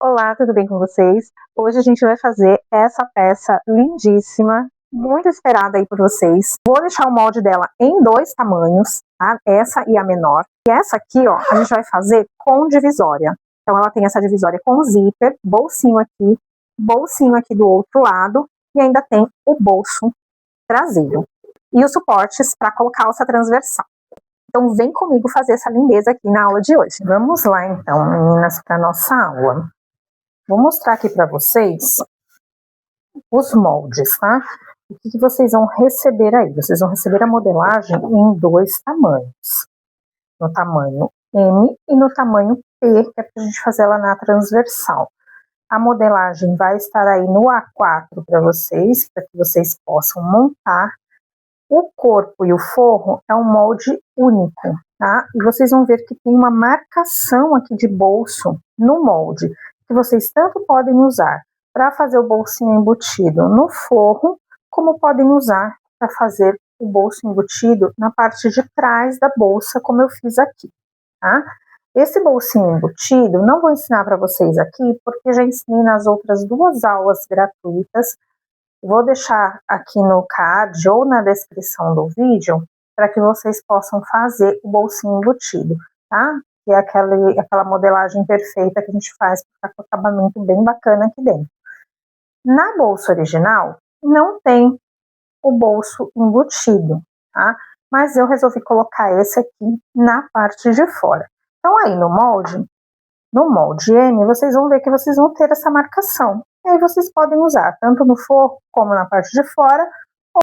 Olá, tudo bem com vocês? Hoje a gente vai fazer essa peça lindíssima, muito esperada aí por vocês. Vou deixar o molde dela em dois tamanhos, tá? Essa e a menor. E essa aqui, ó, a gente vai fazer com divisória. Então ela tem essa divisória com zíper, bolsinho aqui do outro lado e ainda tem o bolso traseiro. E os suportes para colocar a alça transversal. Então vem comigo fazer essa lindeza aqui na aula de hoje. Vamos lá então, meninas, para nossa aula. Vou mostrar aqui para vocês os moldes, tá? O que vocês vão receber aí? Vocês vão receber a modelagem em dois tamanhos. No tamanho M e no tamanho P, que é para a gente fazer ela na transversal. A modelagem vai estar aí no A4 para vocês, para que vocês possam montar. O corpo e o forro é um molde único, tá? E vocês vão ver que tem uma marcação aqui de bolso no molde, que vocês tanto podem usar para fazer o bolsinho embutido no forro, como podem usar para fazer o bolso embutido na parte de trás da bolsa, como eu fiz aqui, tá? Esse bolsinho embutido, não vou ensinar para vocês aqui, porque já ensinei nas outras duas aulas gratuitas. Vou deixar aqui no card ou na descrição do vídeo, para que vocês possam fazer o bolsinho embutido, tá? Que é aquela modelagem perfeita que a gente faz para ficar com acabamento bem bacana aqui dentro. Na bolsa original, não tem o bolso embutido, tá? Mas eu resolvi colocar esse aqui na parte de fora. Então aí no molde M, vocês vão ver que vocês vão ter essa marcação. E aí vocês podem usar tanto no forro como na parte de fora.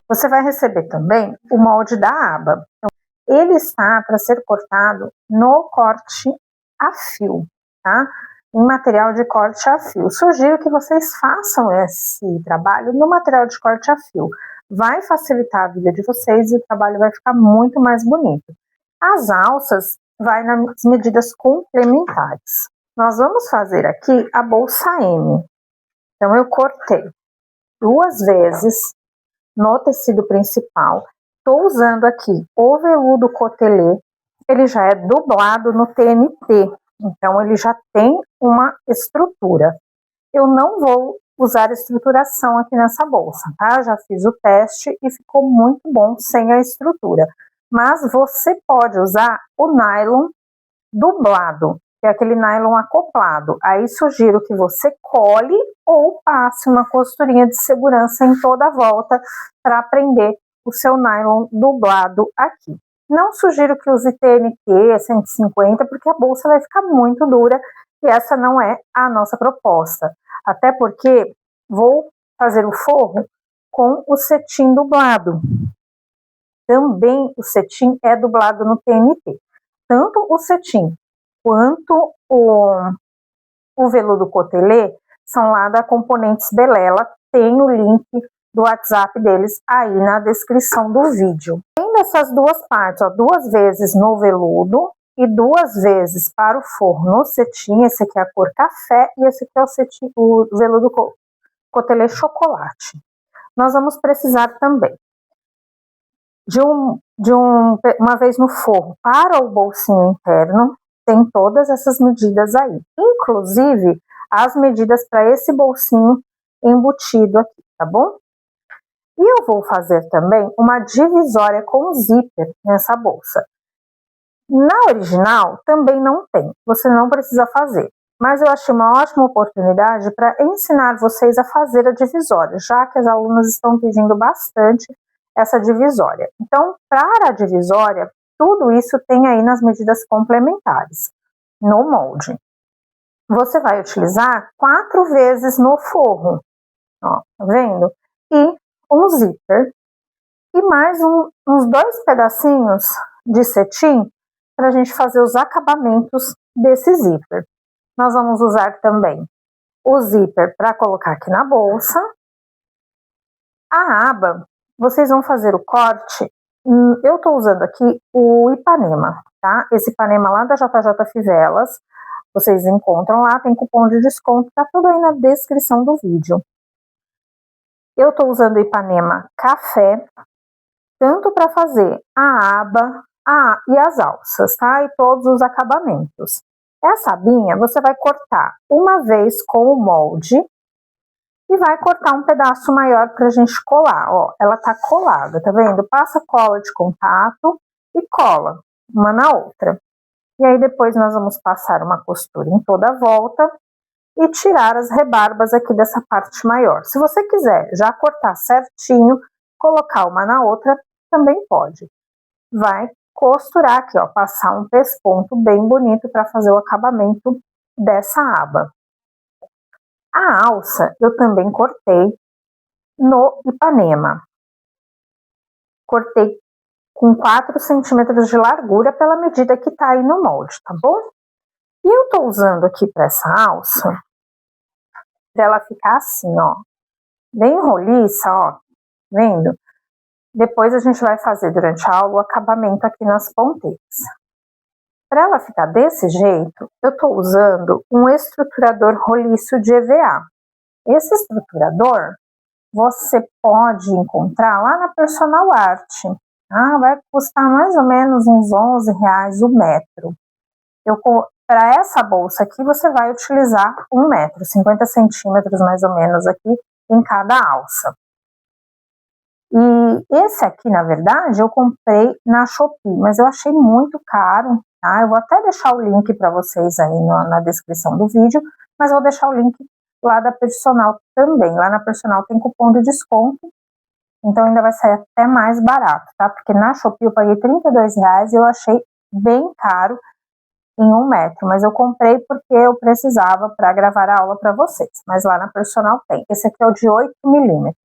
Você vai receber também o molde da aba. Então, ele está para ser cortado no corte a fio, tá? Em material de corte a fio. Sugiro que vocês façam esse trabalho no material de corte a fio. Vai facilitar a vida de vocês e o trabalho vai ficar muito mais bonito. As alças vai nas medidas complementares. Nós vamos fazer aqui a bolsa M. Então eu cortei 2 vezes no tecido principal. Estou usando aqui o veludo cotelê, ele já é dublado no TNT, então ele já tem uma estrutura. Eu não vou usar estruturação aqui nessa bolsa, tá? Já fiz o teste e ficou muito bom sem a estrutura. Mas você pode usar o nylon dublado, que é aquele nylon acoplado. Aí sugiro que você cole ou passe uma costurinha de segurança em toda a volta para prender o seu nylon dublado aqui. Não sugiro que use TNT 150, porque a bolsa vai ficar muito dura e essa não é a nossa proposta. Até porque vou fazer o forro com o cetim dublado. Também o cetim é dublado no TNT. Tanto o cetim quanto o veludo cotelê são lá da Componentes Belela. Tem o link do WhatsApp deles aí na descrição do vídeo. Tem dessas duas partes, ó, 2 vezes no veludo e 2 vezes para o forro no cetim. Esse aqui é a cor café e esse aqui é o cetim, o veludo cotelê chocolate. Nós vamos precisar também de uma vez no forro para o bolsinho interno. Tem todas essas medidas aí, inclusive as medidas para esse bolsinho embutido aqui, tá bom? E eu vou fazer também uma divisória com zíper nessa bolsa. Na original também não tem, você não precisa fazer. Mas eu achei uma ótima oportunidade para ensinar vocês a fazer a divisória, já que as alunas estão pedindo bastante essa divisória. Então, para a divisória, tudo isso tem aí nas medidas complementares, no molde. Você vai utilizar 4 vezes no forro, ó, tá vendo? E um zíper. E mais uns 2 pedacinhos de cetim para a gente fazer os acabamentos desse zíper. Nós vamos usar também o zíper para colocar aqui na bolsa. A aba, vocês vão fazer o corte. Eu estou usando aqui o Ipanema, tá? Esse Ipanema lá da JJ Fivelas, vocês encontram lá, tem cupom de desconto, tá tudo aí na descrição do vídeo. Eu estou usando o Ipanema Café, tanto para fazer a aba e as alças, tá? E todos os acabamentos. Essa abinha você vai cortar uma vez com o molde e vai cortar um pedaço maior pra gente colar, ó. Ela tá colada, tá vendo? Passa cola de contato e cola uma na outra. E aí depois nós vamos passar uma costura em toda a volta e tirar as rebarbas aqui dessa parte maior. Se você quiser já cortar certinho, colocar uma na outra, também pode. Vai costurar aqui, ó, passar um pesponto bem bonito para fazer o acabamento dessa aba. A alça eu também cortei no Ipanema. Cortei com 4 centímetros de largura pela medida que tá aí no molde, tá bom? E eu tô usando aqui para essa alça, para ela ficar assim, ó, bem roliça, ó, vendo? Depois a gente vai fazer durante a aula o acabamento aqui nas ponteiras. Para ela ficar desse jeito, eu estou usando um estruturador roliço de EVA. Esse estruturador você pode encontrar lá na Personal Art. Vai custar mais ou menos uns R$11 o metro. Para essa bolsa aqui, você vai utilizar 1 metro, 50 centímetros mais ou menos aqui em cada alça. E esse aqui, na verdade, eu comprei na Shopee, mas eu achei muito caro, tá? Eu vou até deixar o link para vocês aí na descrição do vídeo, mas eu vou deixar o link lá da Personal também. Lá na Personal tem cupom de desconto, então ainda vai sair até mais barato, tá? Porque na Shopee eu paguei R$32 e eu achei bem caro em 1 metro, mas eu comprei porque eu precisava para gravar a aula para vocês. Mas lá na Personal tem. Esse aqui é o de 8 milímetros.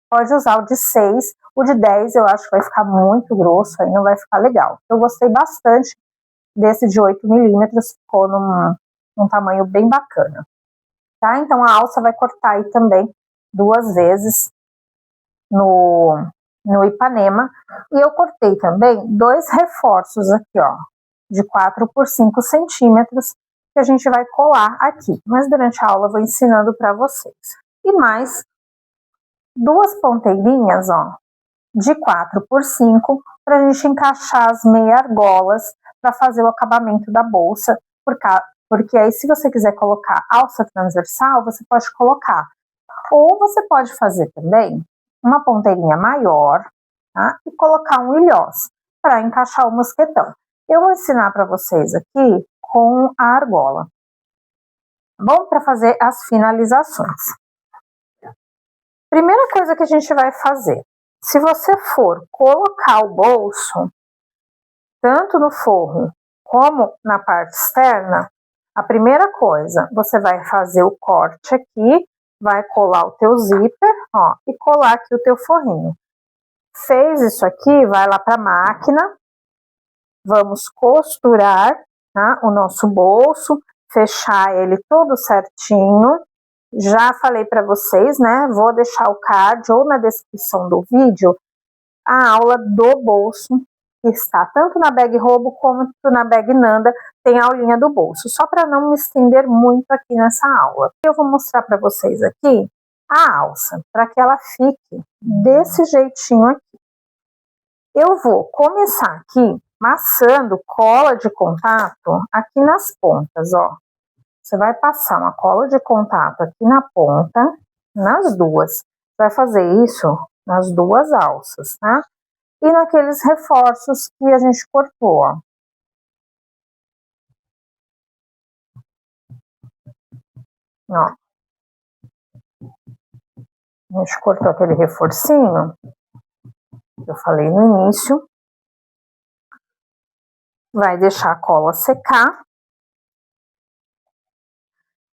Pode usar o de 6, o de 10 eu acho que vai ficar muito grosso, aí não vai ficar legal. Eu gostei bastante desse de 8 milímetros, ficou num tamanho bem bacana. Tá? Então a alça vai cortar aí também 2 vezes no Ipanema. E eu cortei também 2 reforços aqui, ó, de 4 por 5 centímetros, que a gente vai colar aqui. Mas durante a aula eu vou ensinando para vocês. E mais 2 ponteirinhas, ó, de 4 por 5, para a gente encaixar as meia argolas para fazer o acabamento da bolsa, porque aí se você quiser colocar alça transversal, você pode colocar. Ou você pode fazer também uma ponteirinha maior, tá? E colocar um ilhós para encaixar o mosquetão. Eu vou ensinar para vocês aqui com a argola. Bom, para fazer as finalizações. Primeira coisa que a gente vai fazer, se você for colocar o bolso, tanto no forro como na parte externa, a primeira coisa, você vai fazer o corte aqui, vai colar o teu zíper, ó, e colar aqui o teu forrinho. Fez isso aqui, vai lá para a máquina, vamos costurar, tá, o nosso bolso, fechar ele todo certinho. Já falei para vocês, né? Vou deixar o card ou na descrição do vídeo a aula do bolso, que está tanto na Bag Robo como na Bag Nanda, tem a aulinha do bolso, só para não me estender muito aqui nessa aula. Eu vou mostrar para vocês aqui a alça, para que ela fique desse jeitinho aqui. Eu vou começar aqui passando cola de contato aqui nas pontas, ó. Você vai passar uma cola de contato aqui na ponta, nas duas. Vai fazer isso nas 2 alças, tá? E naqueles reforços que a gente cortou, ó. Ó. A gente cortou aquele reforcinho que eu falei no início. Vai deixar a cola secar.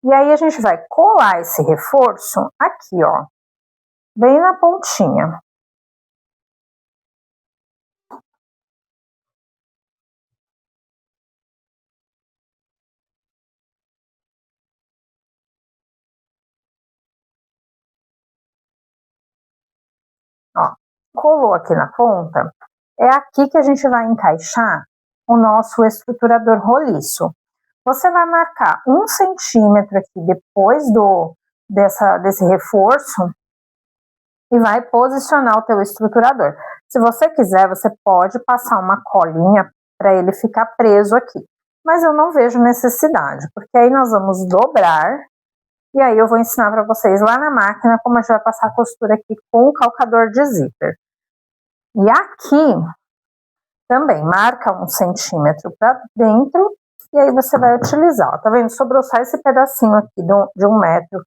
E aí a gente vai colar esse reforço aqui, ó, bem na pontinha. Ó, colou aqui na ponta, é aqui que a gente vai encaixar o nosso estruturador roliço. Você vai marcar 1 centímetro aqui depois desse reforço e vai posicionar o teu estruturador. Se você quiser, você pode passar uma colinha para ele ficar preso aqui. mas eu não vejo necessidade, porque aí nós vamos dobrar, e aí eu vou ensinar para vocês lá na máquina como a gente vai passar a costura aqui com o calcador de zíper. E aqui também marca 1 centímetro para dentro, e aí você vai utilizar, ó, tá vendo? Sobrou só esse pedacinho aqui de 1 metro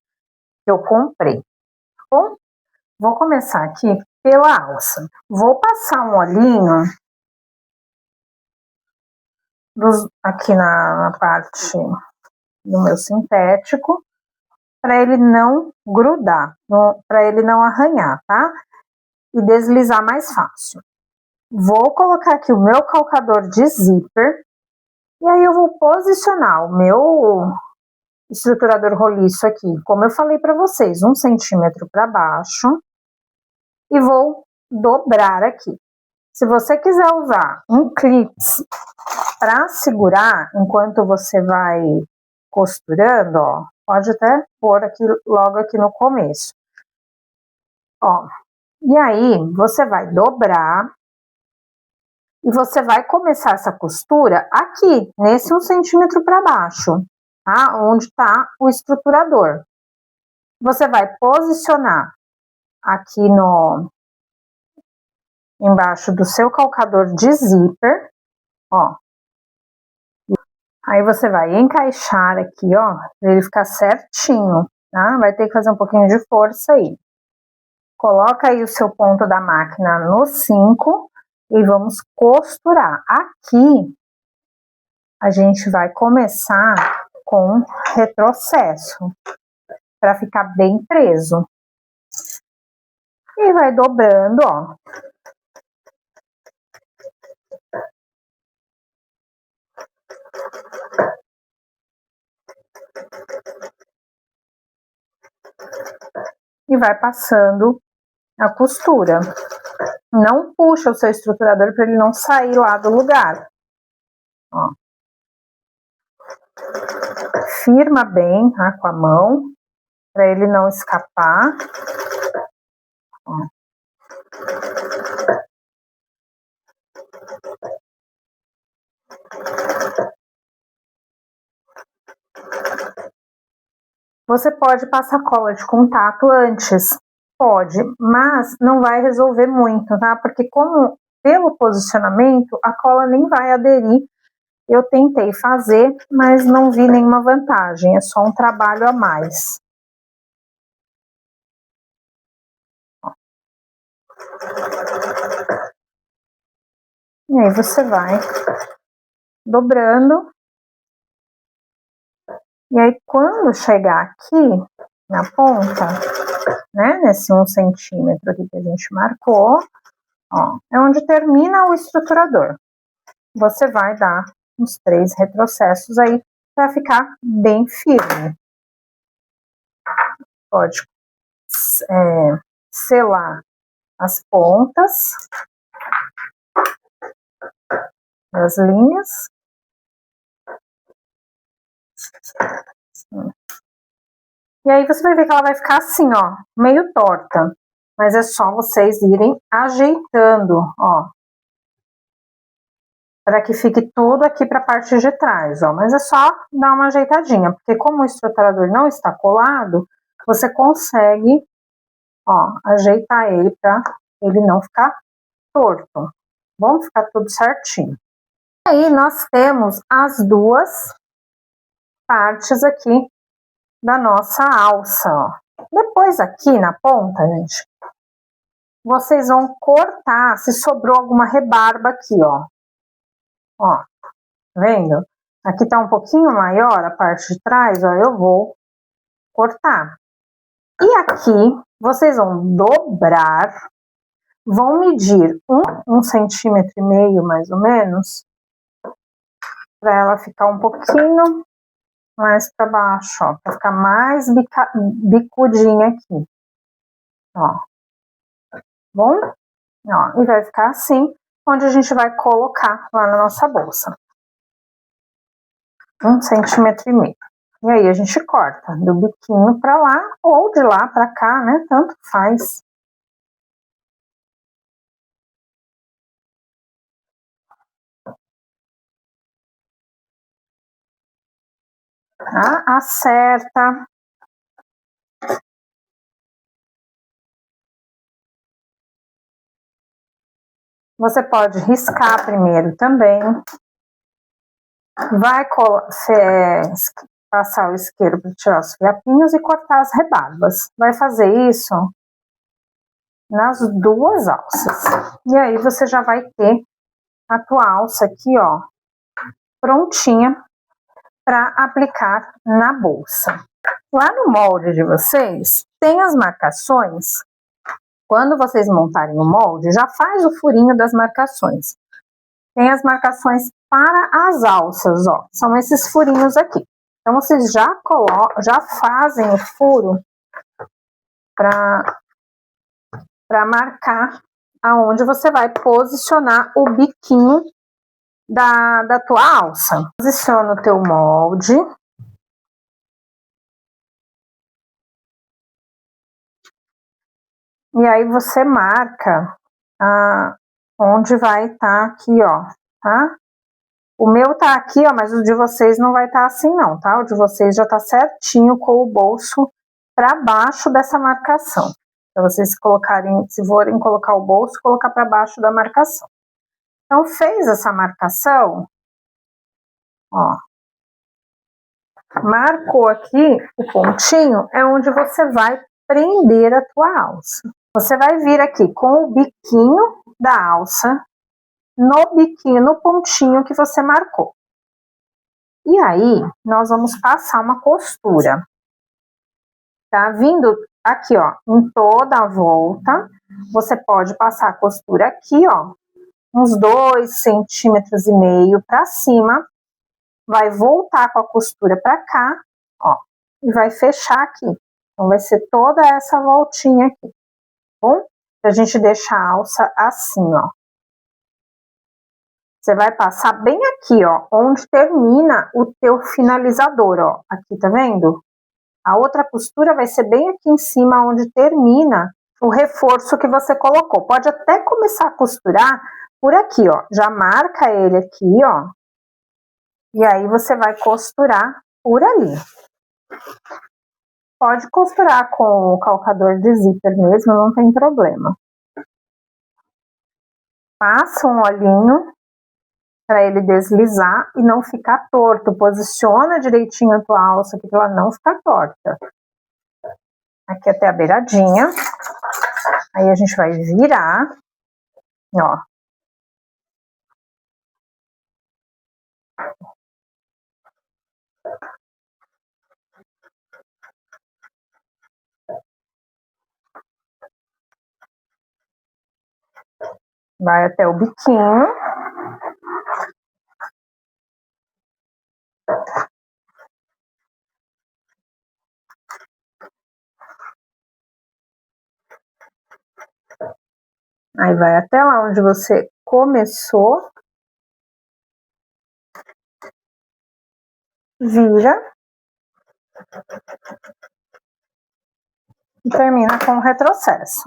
que eu comprei. Bom, vou começar aqui pela alça. Vou passar um olhinho aqui na parte do meu sintético, para ele não grudar, para ele não arranhar, tá? E deslizar mais fácil. Vou colocar aqui o meu calcador de zíper, e aí eu vou posicionar o meu estruturador roliço aqui, como eu falei para vocês, 1 centímetro para baixo, e vou dobrar aqui. Se você quiser usar um clips para segurar enquanto você vai costurando, ó, pode até pôr aqui logo aqui no começo. Ó, e aí você vai dobrar e você vai começar essa costura aqui, nesse 1 centímetro para baixo, tá? Onde está o estruturador. Você vai posicionar aqui embaixo do seu calcador de zíper, ó. Aí você vai encaixar aqui, ó, para ele ficar certinho, tá? Vai ter que fazer um pouquinho de força aí. Coloca aí o seu ponto da máquina no 5 e vamos costurar. Aqui a gente vai começar com retrocesso, para ficar bem preso. E vai dobrando, ó. E vai passando a costura. Não puxa o seu estruturador para ele não sair lá do lugar. Ó. Firma bem, tá, com a mão, para ele não escapar. Ó. Você pode passar cola de contato antes, pode, mas não vai resolver muito, tá? Porque como pelo posicionamento, a cola nem vai aderir. Eu tentei fazer, mas não vi nenhuma vantagem, é só um trabalho a mais. E aí você vai dobrando. E aí quando chegar aqui na ponta, né, nesse 1 centímetro aqui que a gente marcou, ó, é onde termina o estruturador. Você vai dar uns 3 retrocessos aí para ficar bem firme. Pode selar as pontas das linhas. E aí você vai ver que ela vai ficar assim, ó, meio torta. Mas é só vocês irem ajeitando, ó. Para que fique tudo aqui para a parte de trás, ó. Mas é só dar uma ajeitadinha, porque como o estruturador não está colado, você consegue, ó, ajeitar ele para ele não ficar torto. Vamos ficar tudo certinho. Aí nós temos as duas partes aqui da nossa alça, ó. Depois aqui na ponta, gente, vocês vão cortar se sobrou alguma rebarba aqui, ó. Ó, tá vendo? Aqui tá um pouquinho maior a parte de trás, ó, eu vou cortar. E aqui, vocês vão dobrar, vão medir 1,5 centímetro mais ou menos, para ela ficar um pouquinho mais para baixo, ó, para ficar mais bicudinha aqui, ó. Bom? Ó, e vai ficar assim, onde a gente vai colocar lá na nossa bolsa. 1,5 centímetro. E aí a gente corta do biquinho para lá ou de lá para cá, né? Tanto faz. tá? Acerta. Você pode riscar primeiro também. Vai passar o isqueiro para tirar os fiapinhos e cortar as rebarbas. Vai fazer isso nas duas alças. E aí você já vai ter a tua alça aqui, ó, prontinha para aplicar na bolsa. Lá no molde de vocês, tem as marcações. Quando vocês montarem o molde, já faz o furinho das marcações. Tem as marcações para as alças, ó. São esses furinhos aqui. Então, vocês já fazem o furo para marcar aonde você vai posicionar o biquinho da tua alça. Posiciona o teu molde. E aí você marca onde vai estar aqui, ó, tá? O meu tá aqui, ó, mas o de vocês não vai estar assim não, tá? O de vocês já tá certinho com o bolso para baixo dessa marcação. Para vocês colocarem, se forem colocar o bolso, colocar para baixo da marcação. Então, fez essa marcação, ó. Marcou aqui o pontinho, é onde você vai prender a tua alça. Você vai vir aqui com o biquinho da alça no biquinho, no pontinho que você marcou. E aí, nós vamos passar uma costura. Tá vindo aqui, ó, em toda a volta. Você pode passar a costura aqui, ó, uns 2,5 centímetros para cima. Vai voltar com a costura para cá, ó, e vai fechar aqui. Então, vai ser toda essa voltinha aqui, tá bom? Pra gente deixar a alça assim, ó. Você vai passar bem aqui, ó, onde termina o teu finalizador, ó. Aqui, tá vendo? A outra costura vai ser bem aqui em cima, onde termina o reforço que você colocou. Pode até começar a costurar por aqui, ó. Já marca ele aqui, ó. E aí você vai costurar por ali. Pode costurar com o calcador de zíper mesmo, não tem problema. Passa um olhinho para ele deslizar e não ficar torto. Posiciona direitinho a tua alça aqui para ela não ficar torta. Aqui até a beiradinha. Aí a gente vai virar, ó. Vai até o biquinho. Aí vai até lá onde você começou. Vira. E termina com o retrocesso.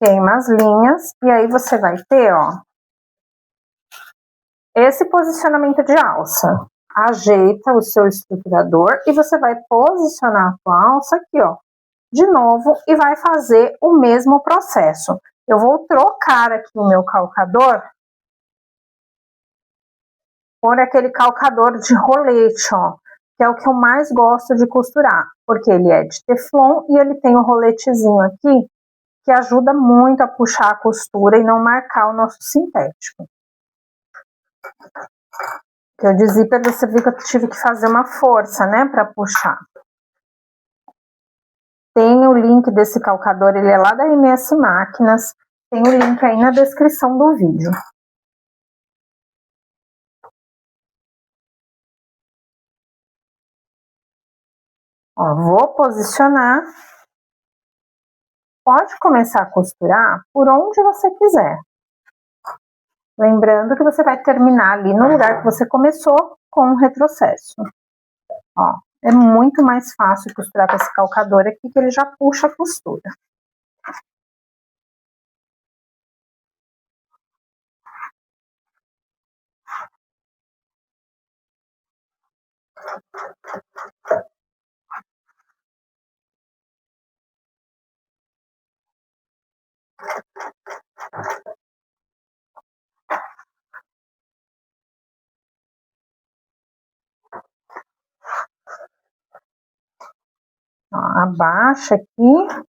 Queima as linhas. E aí você vai ter, ó, esse posicionamento de alça. Ajeita o seu estruturador e você vai posicionar a tua alça aqui, ó, de novo, e vai fazer o mesmo processo. Eu vou trocar aqui o meu calcador por aquele calcador de rolete, ó, que é o que eu mais gosto de costurar, porque ele é de teflon e ele tem um roletezinho aqui que ajuda muito a puxar a costura e não marcar o nosso sintético. Porque o de zíper você viu que eu tive que fazer uma força, né, para puxar. Tem o link desse calcador, ele é lá da MS Máquinas, tem o link aí na descrição do vídeo. Ó, vou posicionar. Pode começar a costurar por onde você quiser. Lembrando que você vai terminar ali no lugar que você começou com o retrocesso. Ó, é muito mais fácil costurar com esse calcador aqui, que ele já puxa a costura. abaixa aqui.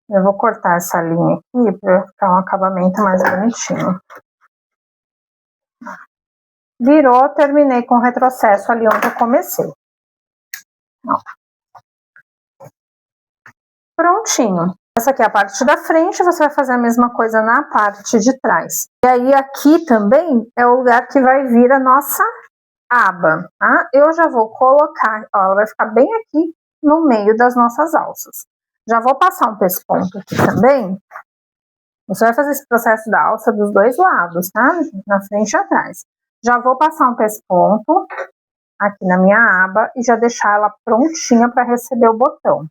Eu vou cortar essa linha aqui para ficar um acabamento mais bonitinho. Virou, terminei com o retrocesso ali onde eu comecei. Ó. Prontinho. Essa aqui é a parte da frente, você vai fazer a mesma coisa na parte de trás. E aí aqui também é o lugar que vai vir a nossa aba, tá? Eu já vou colocar, ó, ela vai ficar bem aqui no meio das nossas alças. Já vou passar um pesponto aqui também. Você vai fazer esse processo da alça dos dois lados, tá? Na frente e atrás. Já vou passar um pesponto aqui na minha aba e já deixar ela prontinha para receber o botão.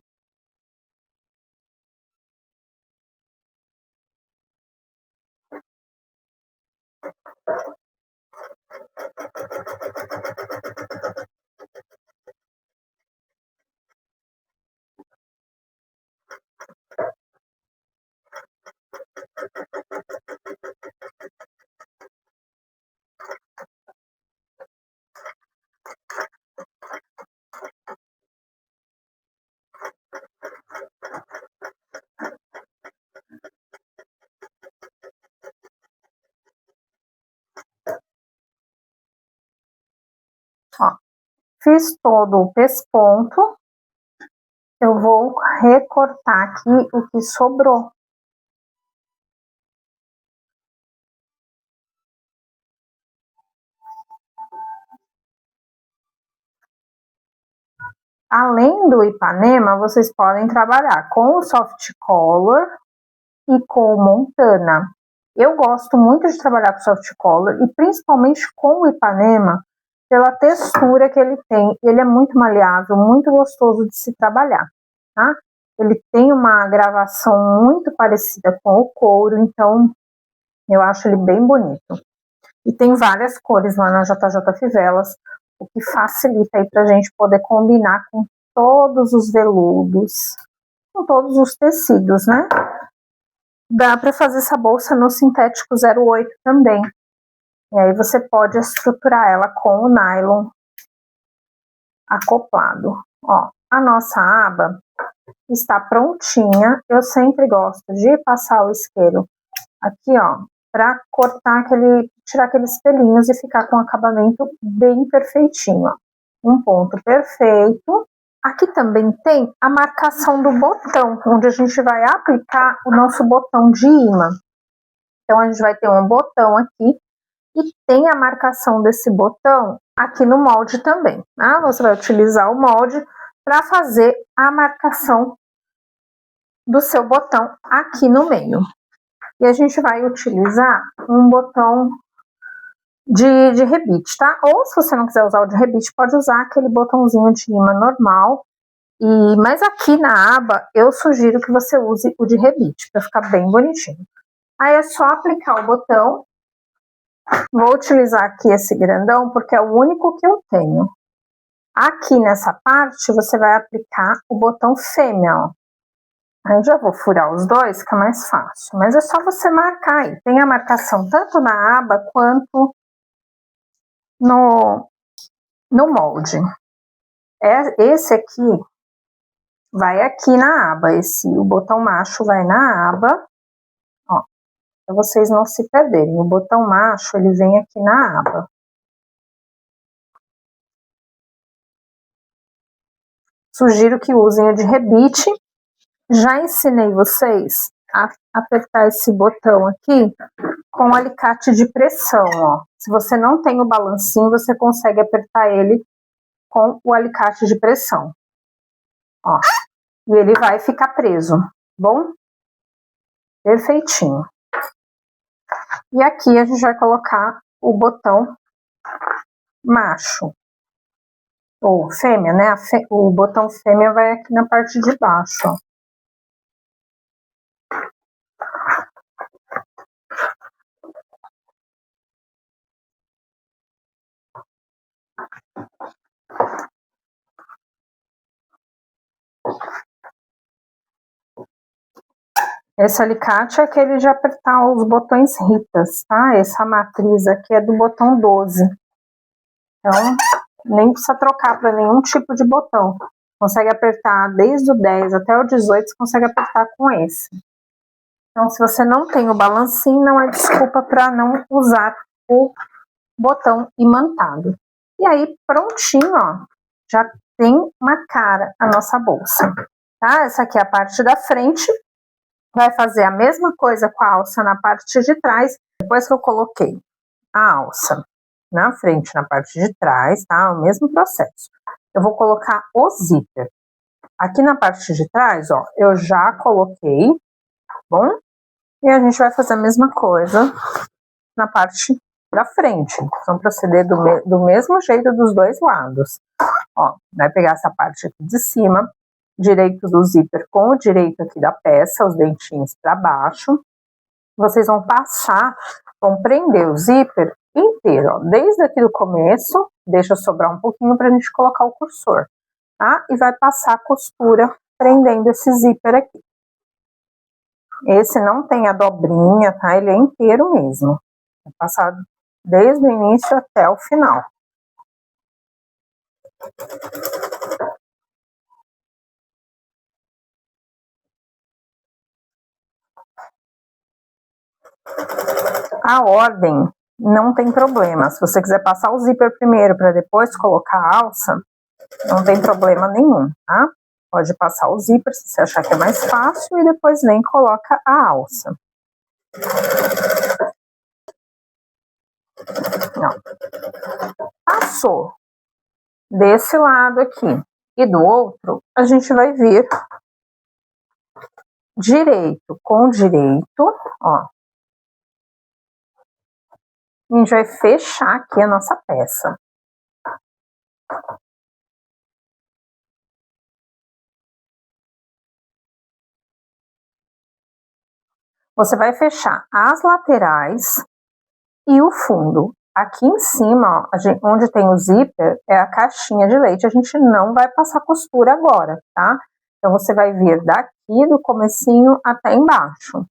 Ó, fiz todo o pesponto. Eu vou recortar aqui o que sobrou. Além do Ipanema, vocês podem trabalhar com o Soft Color e com o Montana. Eu gosto muito de trabalhar com Soft Color e principalmente com o Ipanema, pela textura que ele tem. Ele é muito maleável, muito gostoso de se trabalhar, tá? Ele tem uma gravação muito parecida com o couro, então eu acho ele bem bonito. E tem várias cores lá na JJ Fivelas, o que facilita aí pra gente poder combinar com todos os veludos, com todos os tecidos, né? Dá para fazer essa bolsa no sintético 08 também. E aí você pode estruturar ela com o nylon acoplado. Ó, a nossa aba está prontinha. Eu sempre gosto de passar o isqueiro aqui, ó, para cortar tirar aqueles pelinhos e ficar com um acabamento bem perfeitinho, ó. Um ponto perfeito. Aqui também tem a marcação do botão, onde a gente vai aplicar o nosso botão de imã. Então a gente vai ter um botão aqui e tem a marcação desse botão aqui no molde também, tá? Você vai utilizar o molde para fazer a marcação do seu botão aqui no meio. E a gente vai utilizar um botão de rebite, tá? Ou se você não quiser usar o de rebite, pode usar aquele botãozinho de imã normal. Mas aqui na aba, eu sugiro que você use o de rebite, para ficar bem bonitinho. Aí é só aplicar o botão. Vou utilizar aqui esse grandão, porque é o único que eu tenho. Aqui nessa parte, você vai aplicar o botão fêmea, ó. Aí eu já vou furar os dois, fica mais fácil. Mas é só você marcar aí. Tem a marcação tanto na aba quanto no molde. Esse aqui vai aqui na aba. O botão macho vai na aba. Ó, para vocês não se perderem. O botão macho, ele vem aqui na aba. Sugiro que usem o de rebite. Já ensinei vocês a apertar esse botão aqui com o alicate de pressão, ó. Se você não tem o balancinho, você consegue apertar ele com o alicate de pressão, ó. E ele vai ficar preso, bom? Perfeitinho. E aqui a gente vai colocar o botão macho, ou fêmea, né? O botão fêmea vai aqui na parte de baixo, ó. Esse alicate é aquele de apertar os botões Ritas, tá? Essa matriz aqui é do botão 12. Então, nem precisa trocar para nenhum tipo de botão. Consegue apertar desde o 10 até o 18, você consegue apertar com esse. Então, se você não tem o balancinho, não é desculpa para não usar o botão imantado. E aí, prontinho, ó, já tem uma cara a nossa bolsa, tá? Essa aqui é a parte da frente. Vai fazer a mesma coisa com a alça na parte de trás. Depois que eu coloquei a alça na frente, na parte de trás, tá? O mesmo processo. Eu vou colocar o zíper. Aqui na parte de trás, ó, eu já coloquei, tá bom? E a gente vai fazer a mesma coisa na parte da frente. Vamos proceder do mesmo jeito dos dois lados. Ó, vai pegar essa parte aqui de cima, direito do zíper com o direito aqui da peça, os dentinhos para baixo. Vocês vão passar, vão prender o zíper inteiro, ó, desde aqui do começo, deixa sobrar um pouquinho para a gente colocar o cursor, tá? E vai passar a costura prendendo esse zíper aqui. Esse não tem a dobrinha, tá? Ele é inteiro mesmo. Vai passar desde o início até o final. A ordem não tem problema. Se você quiser passar o zíper primeiro para depois colocar a alça, não tem problema nenhum, tá? Pode passar o zíper se você achar que é mais fácil e depois vem e coloca a alça. Ó. Passou desse lado aqui e do outro, a gente vai vir direito com direito, ó. A gente vai fechar aqui a nossa peça. Você vai fechar as laterais e o fundo. Aqui em cima, ó, onde tem o zíper, é a caixinha de leite. A gente não vai passar costura agora, tá? Então, você vai vir daqui do comecinho até embaixo.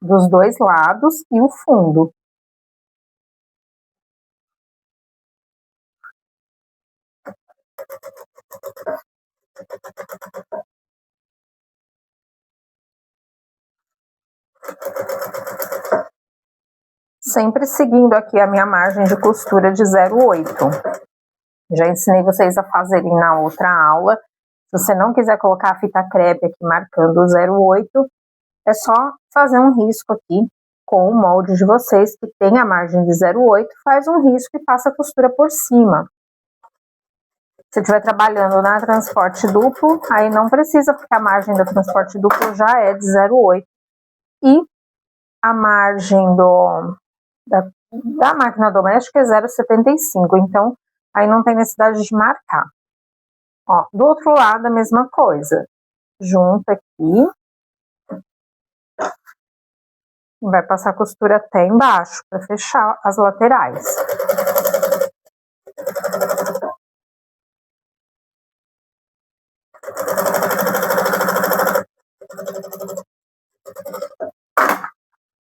Dos dois lados e o fundo. Sempre seguindo aqui a minha margem de costura de 0,8. Já ensinei vocês a fazerem na outra aula. Se você não quiser colocar a fita crepe aqui marcando o 0,8, é só fazer um risco aqui com o molde de vocês que tem a margem de 0,8, faz um risco e passa a costura por cima. Se estiver trabalhando na transporte duplo, aí não precisa, porque a margem da transporte duplo já é de 0,8. E a margem da máquina doméstica é 0,75, então aí não tem necessidade de marcar. Ó, do outro lado a mesma coisa, junta aqui, vai passar a costura até embaixo para fechar as laterais.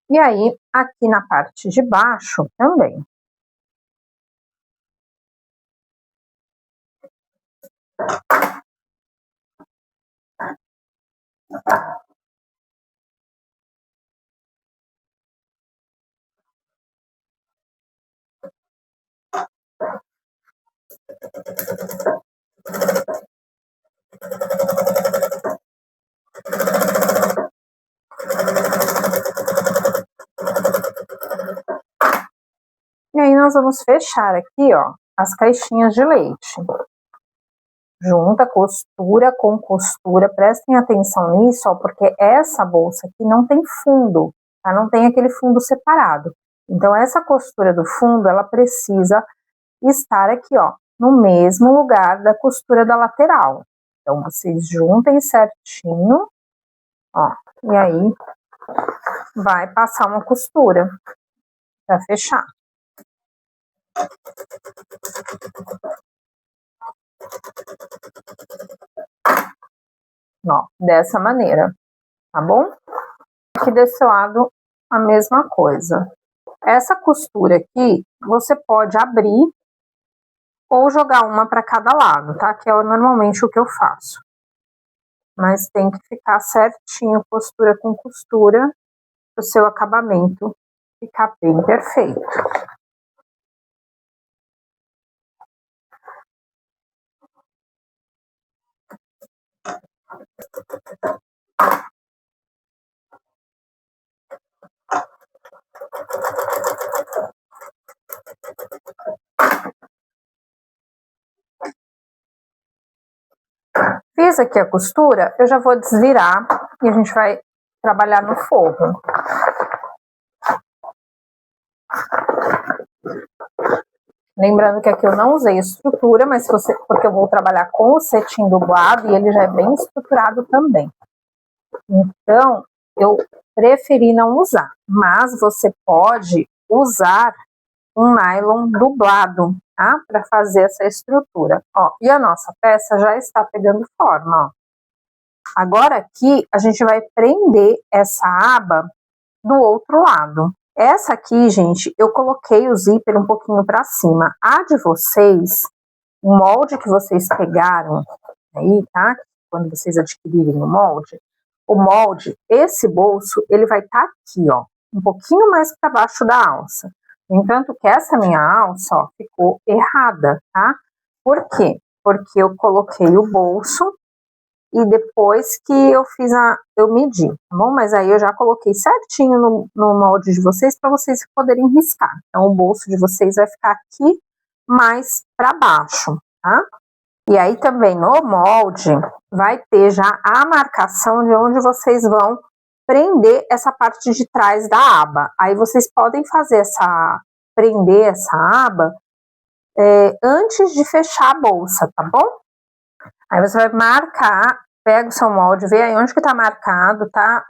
E aí, aqui na parte de baixo também. E aí nós vamos fechar aqui, ó, as caixinhas de leite. Junta costura com costura, prestem atenção nisso, ó, porque essa bolsa aqui não tem fundo, tá? Não tem aquele fundo separado. Então essa costura do fundo, ela precisa estar aqui, ó, no mesmo lugar da costura da lateral. Então vocês juntem certinho, ó, e aí vai passar uma costura para fechar. Ó, dessa maneira, tá bom? aqui desse lado a mesma coisa. Essa costura aqui, você pode abrir ou jogar uma para cada lado, tá? Que é normalmente o que eu faço. Mas tem que ficar certinho, costura com costura, para o seu acabamento ficar bem perfeito. Fiz aqui a costura, eu já vou desvirar e a gente vai trabalhar no forro. Lembrando que aqui eu não usei estrutura, mas porque eu vou trabalhar com o cetim dublado e ele já é bem estruturado também. Então, eu preferi não usar, mas você pode usar um nylon dublado, tá? Para fazer essa estrutura. Ó, e a nossa peça já está pegando forma, ó. Agora aqui a gente vai prender essa aba do outro lado. Essa aqui, gente, eu coloquei o zíper um pouquinho para cima. A de vocês, o molde que vocês pegaram aí, tá? Quando vocês adquirirem o molde, esse bolso, ele vai estar aqui, ó, um pouquinho mais para baixo da alça. No entanto, que essa minha alça, ó, ficou errada, tá? Por quê? Porque eu coloquei o bolso e depois que eu medi, tá bom? Mas aí eu já coloquei certinho no molde de vocês para vocês poderem riscar. Então o bolso de vocês vai ficar aqui mais para baixo, tá? E aí também no molde vai ter já a marcação de onde vocês vão prender essa parte de trás da aba. Aí vocês podem prender essa aba antes de fechar a bolsa, tá bom? Aí você vai marcar, pega o seu molde, vê aí onde que tá marcado, tá?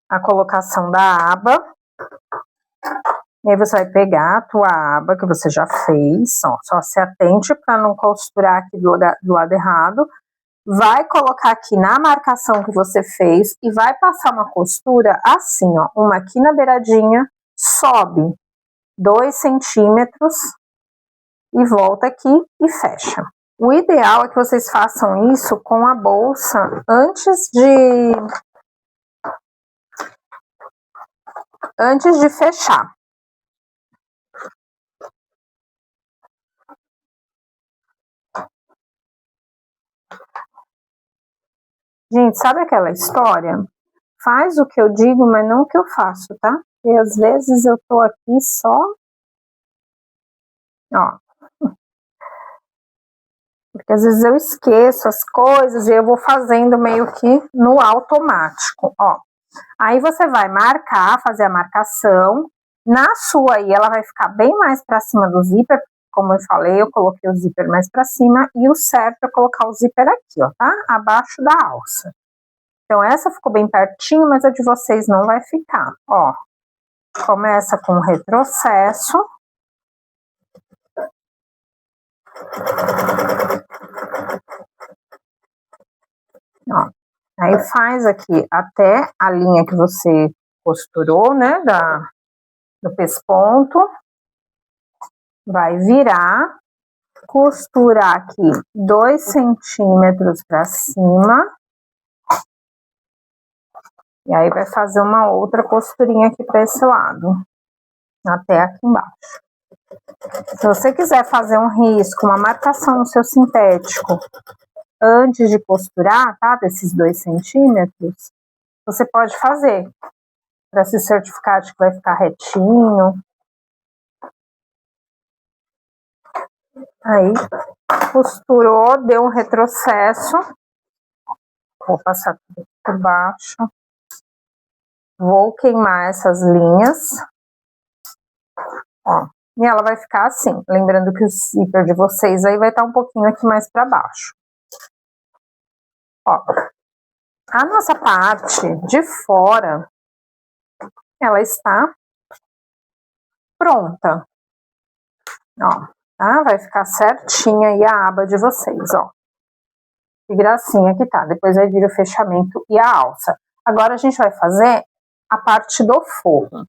A colocação da aba. E aí você vai pegar a tua aba que você já fez, ó, só se atente para não costurar aqui do lado errado. Vai colocar aqui na marcação que você fez e vai passar uma costura assim, ó, uma aqui na beiradinha, sobe 2 centímetros e volta aqui e fecha. O ideal é que vocês façam isso com a bolsa antes de fechar. Gente, sabe aquela história? Faz o que eu digo, mas não o que eu faço, tá? E às vezes eu tô aqui só... Ó. Porque às vezes eu esqueço as coisas e eu vou fazendo meio que no automático, ó. Aí você vai marcar, fazer a marcação. Na sua aí, ela vai ficar bem mais para cima do zíper. Como eu falei, eu coloquei o zíper mais para cima. E o certo é colocar o zíper aqui, ó, tá? Abaixo da alça. Então, essa ficou bem pertinho, mas a de vocês não vai ficar, ó. Começa com o retrocesso. Ó. Aí faz aqui até a linha que você costurou, né, do pesponto. Vai virar, costurar aqui 2 centímetros para cima. E aí vai fazer uma outra costurinha aqui para esse lado, até aqui embaixo. Se você quiser fazer um risco, uma marcação no seu sintético, antes de costurar, tá, desses 2 centímetros, você pode fazer, para se certificar de que vai ficar retinho. Aí, costurou, deu um retrocesso. Vou passar tudo por baixo. Vou queimar essas linhas. Ó, e ela vai ficar assim. Lembrando que o zíper de vocês aí vai estar um pouquinho aqui mais para baixo. Ó, a nossa parte de fora, ela está pronta. Ó, tá? Vai ficar certinha aí a aba de vocês, ó. Que gracinha que tá. Depois vai vir o fechamento e a alça. Agora a gente vai fazer a parte do forro.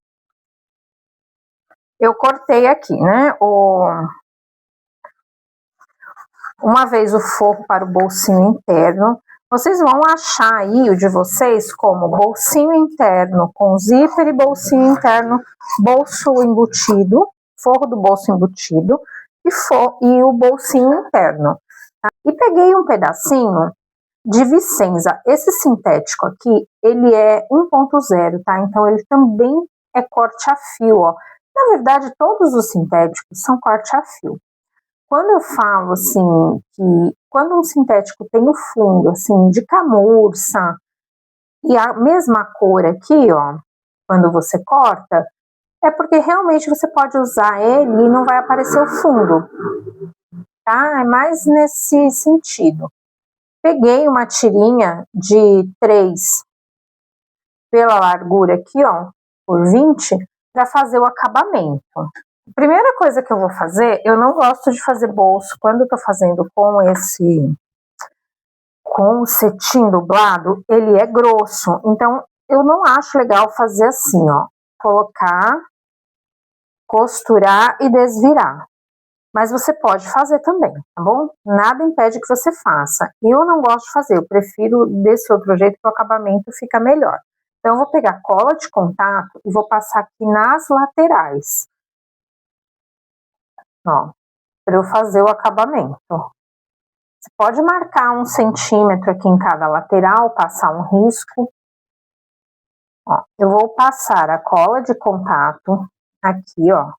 Eu cortei aqui, né, uma vez o forro para o bolsinho interno. Vocês vão achar aí o de vocês como bolsinho interno com zíper e bolsinho interno, bolso embutido, forro do bolso embutido e o bolsinho interno. Tá? E peguei um pedacinho de Vicenza. Esse sintético aqui, ele é 1.0, tá? Então ele também é corte a fio, ó. Na verdade, todos os sintéticos são corte a fio. Quando eu falo assim, que quando um sintético tem o fundo assim de camurça e a mesma cor aqui, ó, quando você corta, é porque realmente você pode usar ele e não vai aparecer o fundo, tá? É mais nesse sentido. Peguei uma tirinha de 3 pela largura aqui, ó, por 20, para fazer o acabamento. Primeira coisa que eu vou fazer, eu não gosto de fazer bolso quando eu tô fazendo com o cetim dublado, ele é grosso, então eu não acho legal fazer assim, ó, colocar, costurar e desvirar. Mas você pode fazer também, tá bom? Nada impede que você faça. Eu não gosto de fazer, eu prefiro desse outro jeito que o acabamento fica melhor. Então eu vou pegar cola de contato e vou passar aqui nas laterais. Ó, para eu fazer o acabamento. Você pode marcar 1 centímetro aqui em cada lateral, passar um risco. Ó, eu vou passar a cola de contato aqui, ó,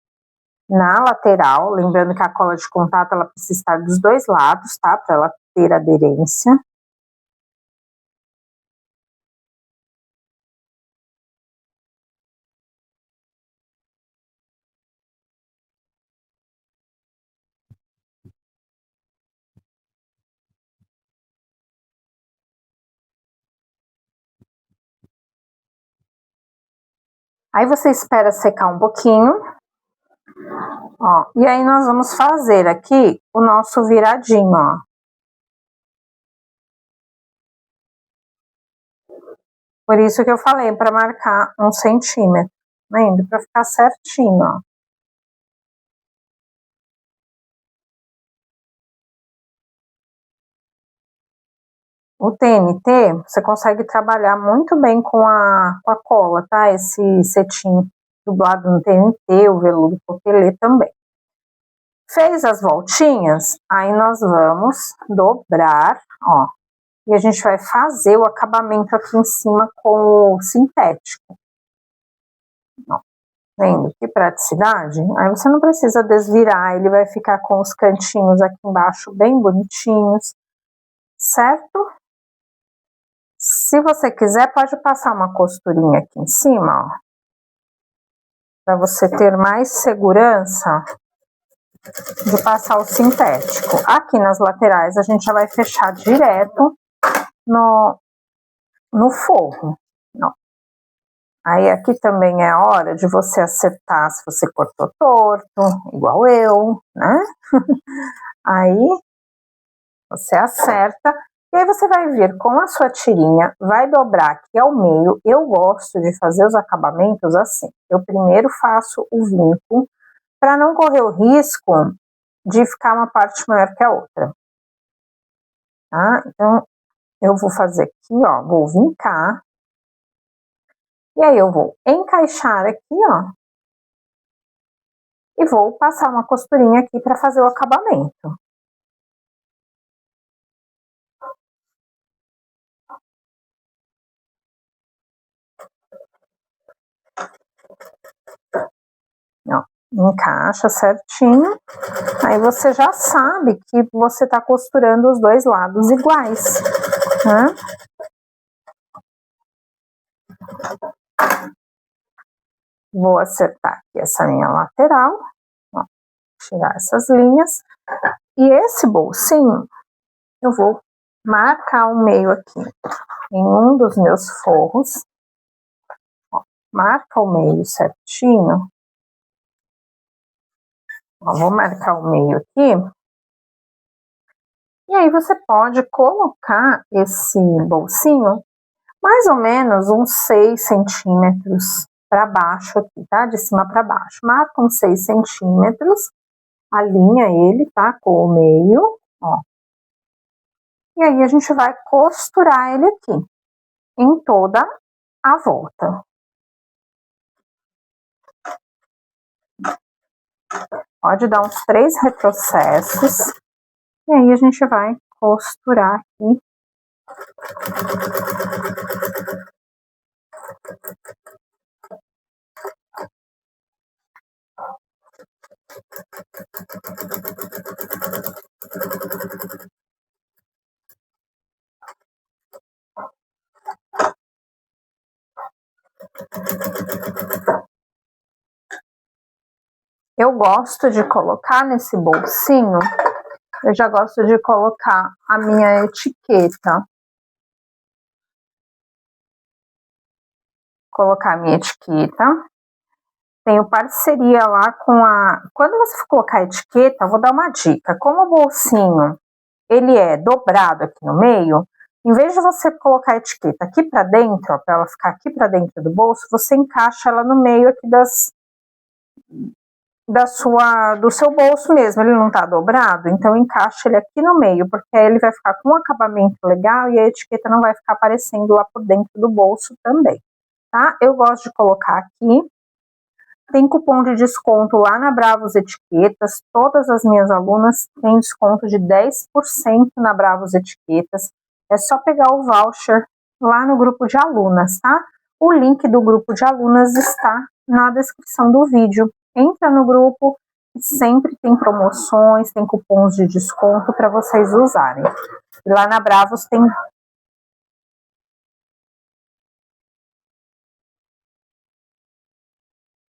na lateral, lembrando que a cola de contato ela precisa estar dos dois lados, tá? Para ela ter aderência. Aí você espera secar um pouquinho, ó, e aí nós vamos fazer aqui o nosso viradinho, ó. Por isso que eu falei para marcar 1 centímetro, lembra? Para ficar certinho, ó. O TNT, você consegue trabalhar muito bem com a cola, tá? Esse cetim dublado no TNT, o veludo cotelê também. Fez as voltinhas, aí nós vamos dobrar, ó. E a gente vai fazer o acabamento aqui em cima com o sintético. Ó, vendo que praticidade? Aí você não precisa desvirar, ele vai ficar com os cantinhos aqui embaixo bem bonitinhos, certo? Se você quiser, pode passar uma costurinha aqui em cima, ó, para você ter mais segurança de passar o sintético. Aqui nas laterais a gente já vai fechar direto no forro. Ó. Aí aqui também é hora de você acertar se você cortou torto, igual eu, né? Aí você acerta. E aí você vai vir com a sua tirinha, vai dobrar aqui ao meio. Eu gosto de fazer os acabamentos assim. Eu primeiro faço o vinco, para não correr o risco de ficar uma parte maior que a outra. Tá? Então, eu vou fazer aqui, ó, vou vincar. E aí eu vou encaixar aqui, ó. E vou passar uma costurinha aqui para fazer o acabamento. Ó, encaixa certinho. Aí você já sabe que você tá costurando os dois lados iguais, né? Vou acertar aqui essa linha lateral, ó, tirar essas linhas. E esse bolsinho, eu vou marcar o meio aqui em um dos meus forros. Ó, marca o meio certinho. Ó, vou marcar o meio aqui. E aí você pode colocar esse bolsinho mais ou menos uns 6 centímetros para baixo aqui, tá? De cima para baixo. Marca uns 6 centímetros, alinha ele, tá? Com o meio, ó. E aí a gente vai costurar ele aqui, em toda a volta. Pode dar uns 3 retrocessos. E aí a gente vai costurar aqui. Eu gosto de colocar nesse bolsinho, eu já gosto de colocar a minha etiqueta. Colocar a minha etiqueta. Tenho parceria lá com a... Quando você for colocar a etiqueta, eu vou dar uma dica. Como o bolsinho, ele é dobrado aqui no meio, em vez de você colocar a etiqueta aqui para dentro, para ela ficar aqui para dentro do bolso, você encaixa ela no meio aqui do seu bolso mesmo. Ele não tá dobrado, então encaixa ele aqui no meio, porque aí ele vai ficar com um acabamento legal e a etiqueta não vai ficar aparecendo lá por dentro do bolso também, tá? Eu gosto de colocar aqui. Tem cupom de desconto lá na Bravos Etiquetas. Todas as minhas alunas têm desconto de 10% na Bravos Etiquetas. É só pegar o voucher lá no grupo de alunas, tá? O link do grupo de alunas está na descrição do vídeo. Entra no grupo, sempre tem promoções, tem cupons de desconto para vocês usarem. E lá na Bravos tem...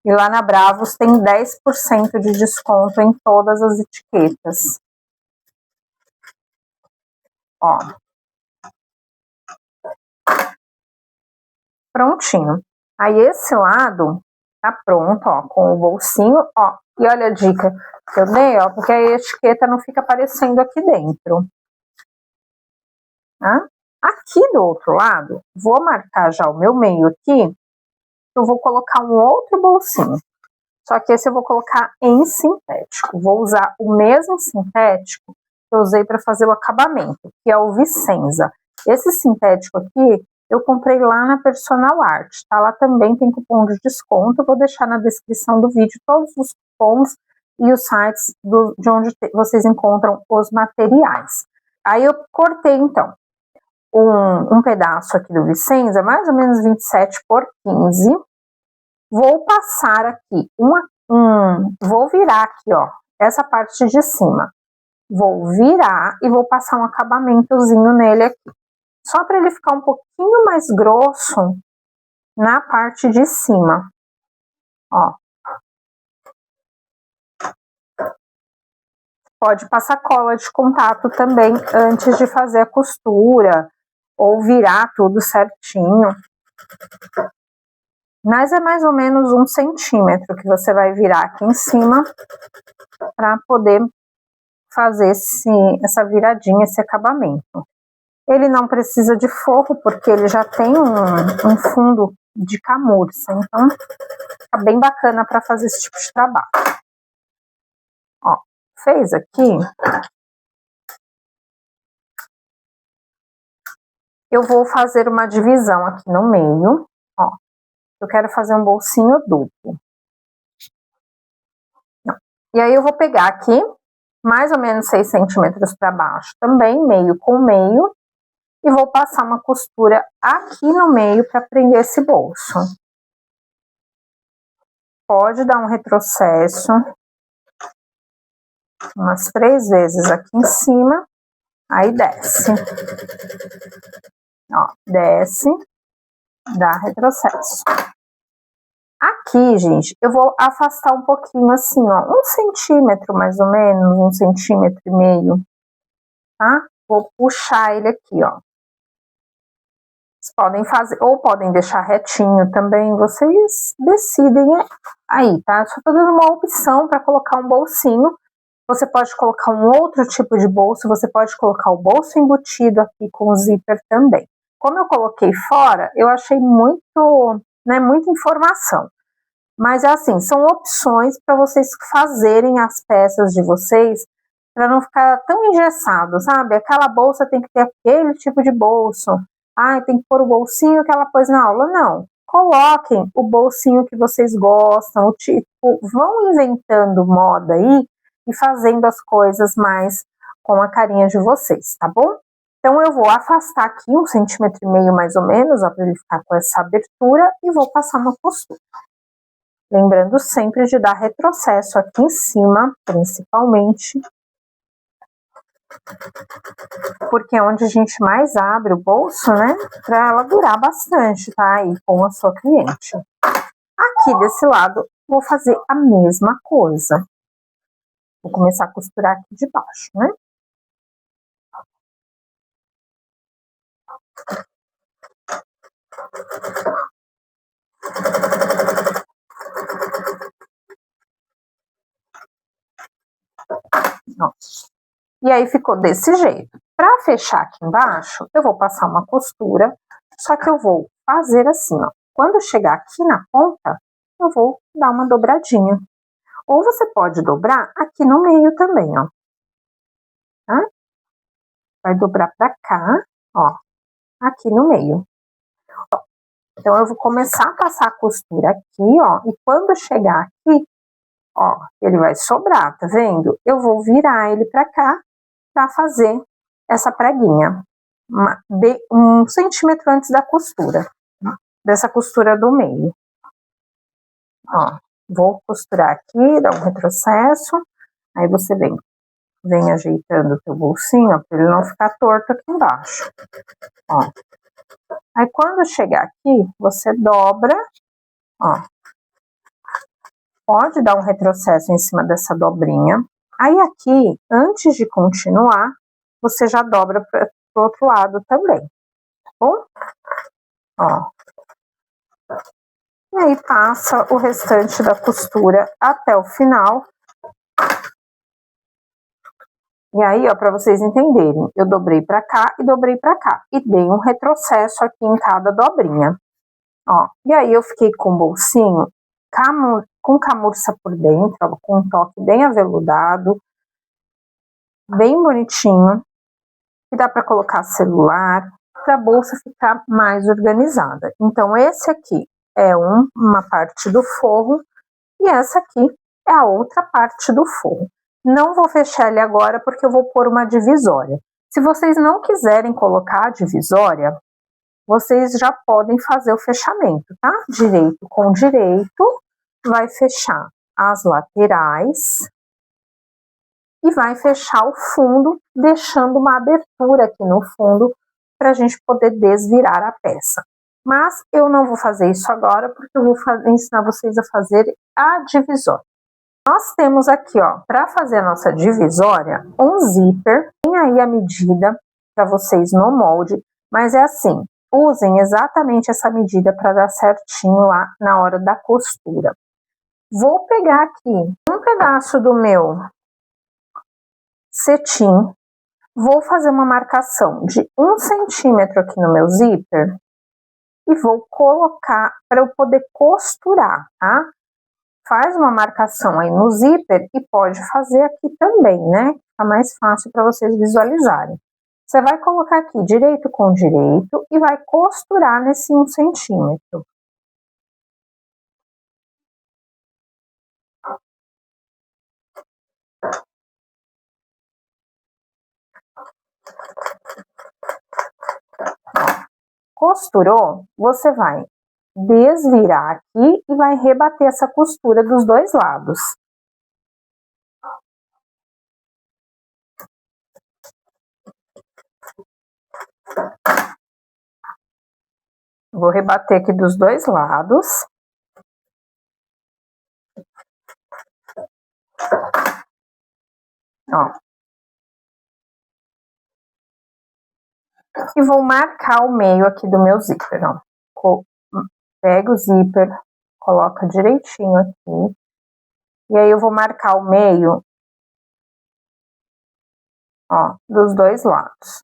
E lá na Bravos tem 10% de desconto em todas as etiquetas. Ó. Prontinho. Aí esse lado tá pronto, ó, com o bolsinho, ó. E olha a dica que eu dei, ó, porque a etiqueta não fica aparecendo aqui dentro. Tá? Aqui do outro lado, vou marcar já o meu meio aqui. Eu vou colocar um outro bolsinho. Só que esse eu vou colocar em sintético. Vou usar o mesmo sintético que eu usei para fazer o acabamento, que é o Vicenza. Esse sintético aqui eu comprei lá na Personal Art, tá? Lá também tem cupom de desconto. Eu vou deixar na descrição do vídeo todos os cupons e os sites de onde vocês encontram os materiais. Aí eu cortei então um pedaço aqui do Vicenza, mais ou menos 27 por 15. Vou passar aqui vou virar aqui, ó, essa parte de cima. Vou virar e vou passar um acabamentozinho nele aqui. Só para ele ficar um pouquinho mais grosso na parte de cima. Ó. Pode passar cola de contato também antes de fazer a costura ou virar tudo certinho. Mas é mais ou menos 1 centímetro que você vai virar aqui em cima para poder fazer essa viradinha, esse acabamento. Ele não precisa de forro porque ele já tem um fundo de camurça, então fica bem bacana para fazer esse tipo de trabalho. Ó, fez aqui. Eu vou fazer uma divisão aqui no meio, ó. Eu quero fazer um bolsinho duplo. E aí eu vou pegar aqui, mais ou menos 6 centímetros para baixo, também meio com meio, e vou passar uma costura aqui no meio para prender esse bolso. Pode dar um retrocesso, umas 3 vezes aqui em cima, aí desce. Ó, desce, dá retrocesso. Aqui, gente, eu vou afastar um pouquinho assim, ó, 1 centímetro mais ou menos, 1,5 centímetros, tá? Vou puxar ele aqui, ó. Vocês podem fazer, ou podem deixar retinho também, vocês decidem aí, tá? Só tô dando uma opção para colocar um bolsinho. Você pode colocar um outro tipo de bolso, você pode colocar o bolso embutido aqui com o zíper também. Como eu coloquei fora, eu achei muito, né, muita informação. Mas é assim, são opções para vocês fazerem as peças de vocês para não ficar tão engessado, sabe? Aquela bolsa tem que ter aquele tipo de bolso. Ah, tem que pôr o bolsinho que ela pôs na aula. Não. Coloquem o bolsinho que vocês gostam, o tipo, vão inventando moda aí e fazendo as coisas mais com a carinha de vocês, tá bom? Então eu vou afastar aqui 1,5 centímetro mais ou menos, para ele ficar com essa abertura, e vou passar uma costura. Lembrando sempre de dar retrocesso aqui em cima, principalmente, porque é onde a gente mais abre o bolso, né? Para ela durar bastante, tá? Aí com a sua cliente. Aqui desse lado, vou fazer a mesma coisa. Vou começar a costurar aqui de baixo, né? Ó. E aí ficou desse jeito. Para fechar aqui embaixo, eu vou passar uma costura, só que eu vou fazer assim, ó. Quando chegar aqui na ponta, eu vou dar uma dobradinha. Ou você pode dobrar aqui no meio também, ó. Tá? Vai dobrar pra cá, ó. Aqui no meio. Ó. Então, eu vou começar a passar a costura aqui, ó. E quando chegar aqui, ó, ele vai sobrar, tá vendo? Eu vou virar ele pra cá para fazer essa preguinha. 1 centímetro antes da costura. Dessa costura do meio. Ó. Vou costurar aqui, dar um retrocesso. Aí você vem ajeitando o teu bolsinho, para ele não ficar torto aqui embaixo. Ó. Aí quando chegar aqui, você dobra, ó. Pode dar um retrocesso em cima dessa dobrinha. Aí aqui, antes de continuar, você já dobra para o outro lado também, tá bom? Ó. E aí passa o restante da costura até o final. E aí, ó, para vocês entenderem, eu dobrei para cá e dobrei para cá. E dei um retrocesso aqui em cada dobrinha. Ó, e aí eu fiquei com o bolsinho com camurça por dentro, ó, com um toque bem aveludado, bem bonitinho. E dá para colocar celular, para a bolsa ficar mais organizada. Então, esse aqui é uma parte do forro e essa aqui é a outra parte do forro. Não vou fechar ele agora porque eu vou pôr uma divisória. Se vocês não quiserem colocar a divisória, vocês já podem fazer o fechamento, tá? Direito com direito, vai fechar as laterais e vai fechar o fundo, deixando uma abertura aqui no fundo para a gente poder desvirar a peça. Mas eu não vou fazer isso agora, porque eu vou ensinar vocês a fazer a divisória. Nós temos aqui, ó, para fazer a nossa divisória, um zíper. Tem aí a medida para vocês no molde, mas é assim, usem exatamente essa medida para dar certinho lá na hora da costura. Vou pegar aqui um pedaço do meu cetim, vou fazer uma marcação de 1 centímetro aqui no meu zíper e vou colocar para eu poder costurar, tá? Faz uma marcação aí no zíper e pode fazer aqui também, né? Fica mais fácil para vocês visualizarem. Você vai colocar aqui direito com direito e vai costurar nesse 1 centímetro. Costurou, você vai desvirar aqui e vai rebater essa costura dos dois lados. Vou rebater aqui dos dois lados. Ó. E vou marcar o meio aqui do meu zíper, ó. Pega o zíper, coloca direitinho aqui. E aí eu vou marcar o meio, ó, dos dois lados.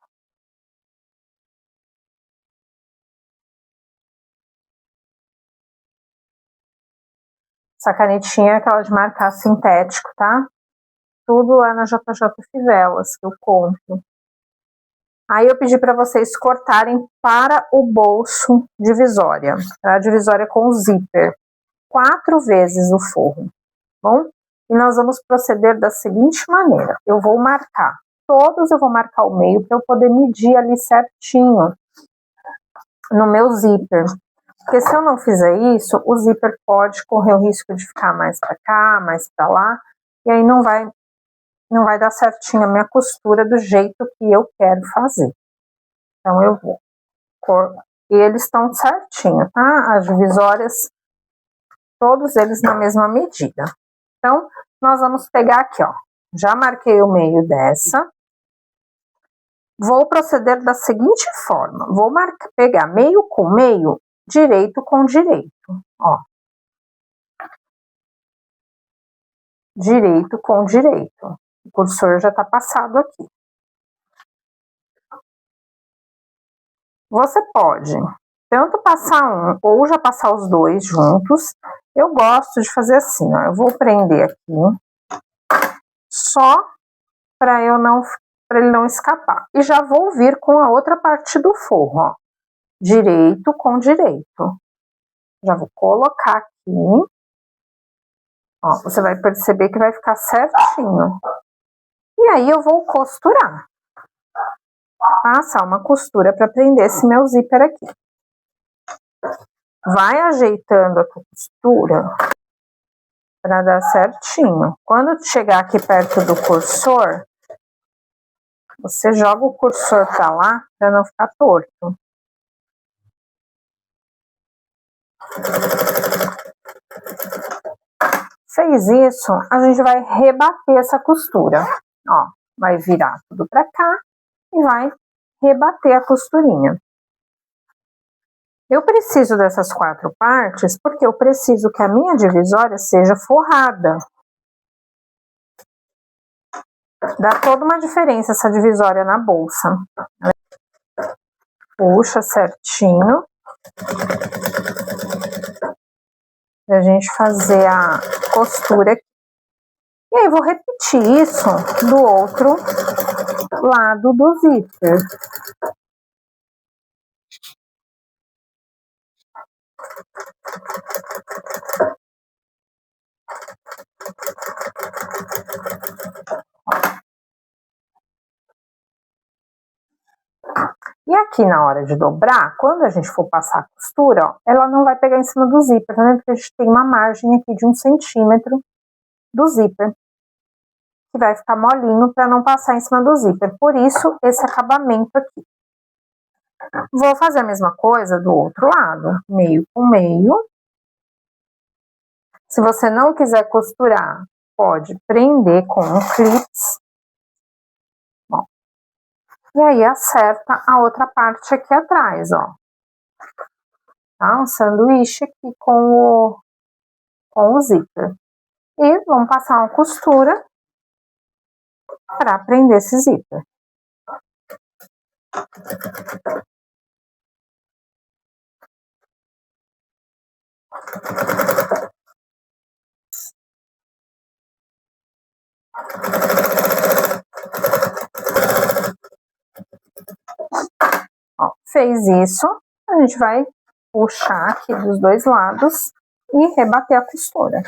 Essa canetinha é aquela de marcar sintético, tá? Tudo lá na JJ Fivelas que eu compro. Aí eu pedi para vocês cortarem para o bolso divisória, a divisória com zíper, 4 vezes o forro, bom? E nós vamos proceder da seguinte maneira, eu vou marcar, todos eu vou marcar o meio para eu poder medir ali certinho no meu zíper, porque se eu não fizer isso, o zíper pode correr o risco de ficar mais para cá, mais para lá, e aí não vai dar certinho a minha costura do jeito que eu quero fazer. Então eu vou e eles estão certinho, tá? As divisórias, todos eles na mesma medida. Então, nós vamos pegar aqui, ó. Já marquei o meio dessa. Vou proceder da seguinte forma. Vou pegar meio com meio, direito com direito, ó. Direito com direito. O cursor já tá passado aqui. Você pode tanto passar um ou já passar os dois juntos. Eu gosto de fazer assim, ó. Eu vou prender aqui só para ele não escapar. E já vou vir com a outra parte do forro, ó. Direito com direito. Já vou colocar aqui. Ó, você vai perceber que vai ficar certinho. E aí eu vou costurar. Passar uma costura para prender esse meu zíper aqui. Vai ajeitando a costura para dar certinho. Quando chegar aqui perto do cursor, você joga o cursor para lá para não ficar torto. Fez isso, a gente vai rebater essa costura. Ó, vai virar tudo para cá e vai rebater a costurinha. Eu preciso dessas 4 partes porque eu preciso que a minha divisória seja forrada. Dá toda uma diferença essa divisória na bolsa. Puxa certinho. Pra gente fazer a costura aqui. E aí vou repetir isso do outro lado do zíper. E aqui na hora de dobrar, quando a gente for passar a costura, ó, ela não vai pegar em cima do zíper, tá vendo? Porque a gente tem uma margem aqui de 1 centímetro do zíper, que vai ficar molinho para não passar em cima do zíper. Por isso, esse acabamento aqui. Vou fazer a mesma coisa do outro lado, meio com meio. Se você não quiser costurar, pode prender com um clips. Bom, e aí acerta a outra parte aqui atrás, ó. Tá? Um sanduíche aqui com o zíper. E vamos passar uma costura para prender esse zíper. Ó, fez isso, a gente vai puxar aqui dos dois lados e rebater a costura.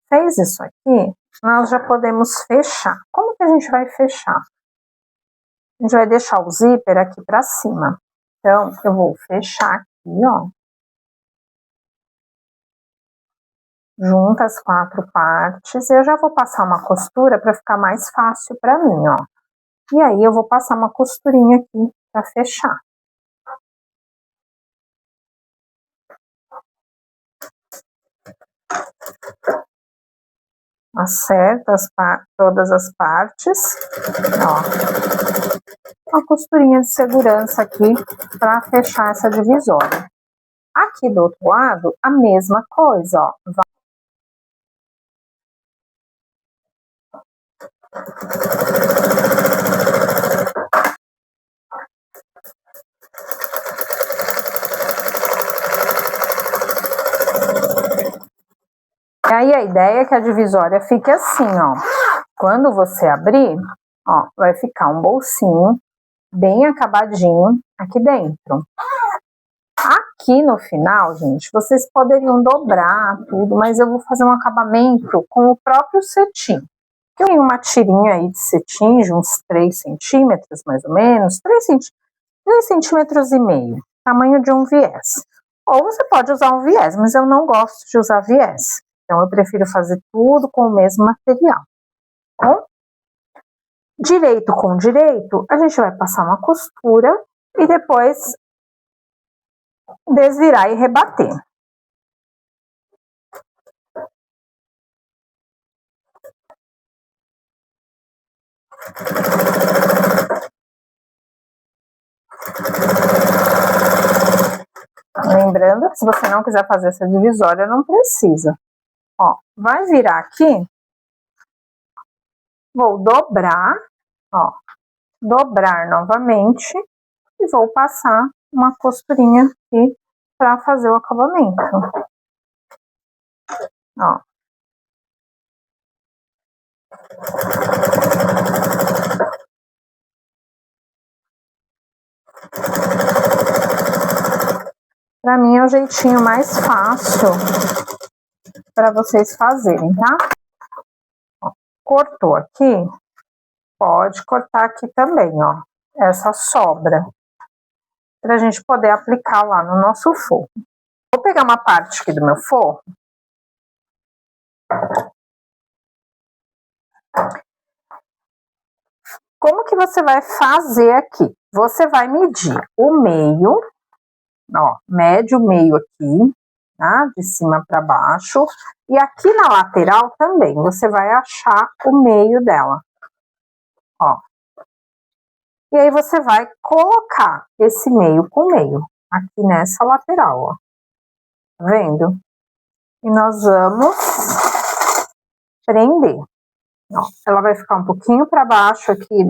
Fez isso aqui, nós já podemos fechar. Como que a gente vai fechar? A gente vai deixar o zíper aqui para cima. Então, eu vou fechar aqui, ó. Junta as 4 partes. Eu já vou passar uma costura para ficar mais fácil para mim, ó. E aí, eu vou passar uma costurinha aqui para fechar. Acerta todas as partes, ó. Uma costurinha de segurança aqui para fechar essa divisória. Aqui do outro lado, a mesma coisa, ó. E aí a ideia é que a divisória fique assim, ó. Quando você abrir, ó, vai ficar um bolsinho bem acabadinho aqui dentro. Aqui no final, gente, vocês poderiam dobrar tudo, mas eu vou fazer um acabamento com o próprio cetim. Eu tenho uma tirinha aí de cetim de uns 3 centímetros, mais ou menos, 3 centímetros e meio, tamanho de um viés. Ou você pode usar um viés, mas eu não gosto de usar viés. Então eu prefiro fazer tudo com o mesmo material. Bom, direito com direito, a gente vai passar uma costura e depois desvirar e rebater. Lembrando que se você não quiser fazer essa divisória, não precisa. Ó, vai virar aqui, vou dobrar, ó, dobrar novamente e vou passar uma costurinha aqui para fazer o acabamento. Ó. Para mim é o jeitinho mais fácil para vocês fazerem, tá? Ó, cortou aqui, pode cortar aqui também, ó, essa sobra, para a gente poder aplicar lá no nosso forro. Vou pegar uma parte aqui do meu forro. Como que você vai fazer aqui? Você vai medir o meio, ó, mede o meio aqui, tá? De cima para baixo. E aqui na lateral também, você vai achar o meio dela, ó. E aí você vai colocar esse meio com meio aqui nessa lateral, ó. Tá vendo? E nós vamos prender. Ó, ela vai ficar um pouquinho para baixo aqui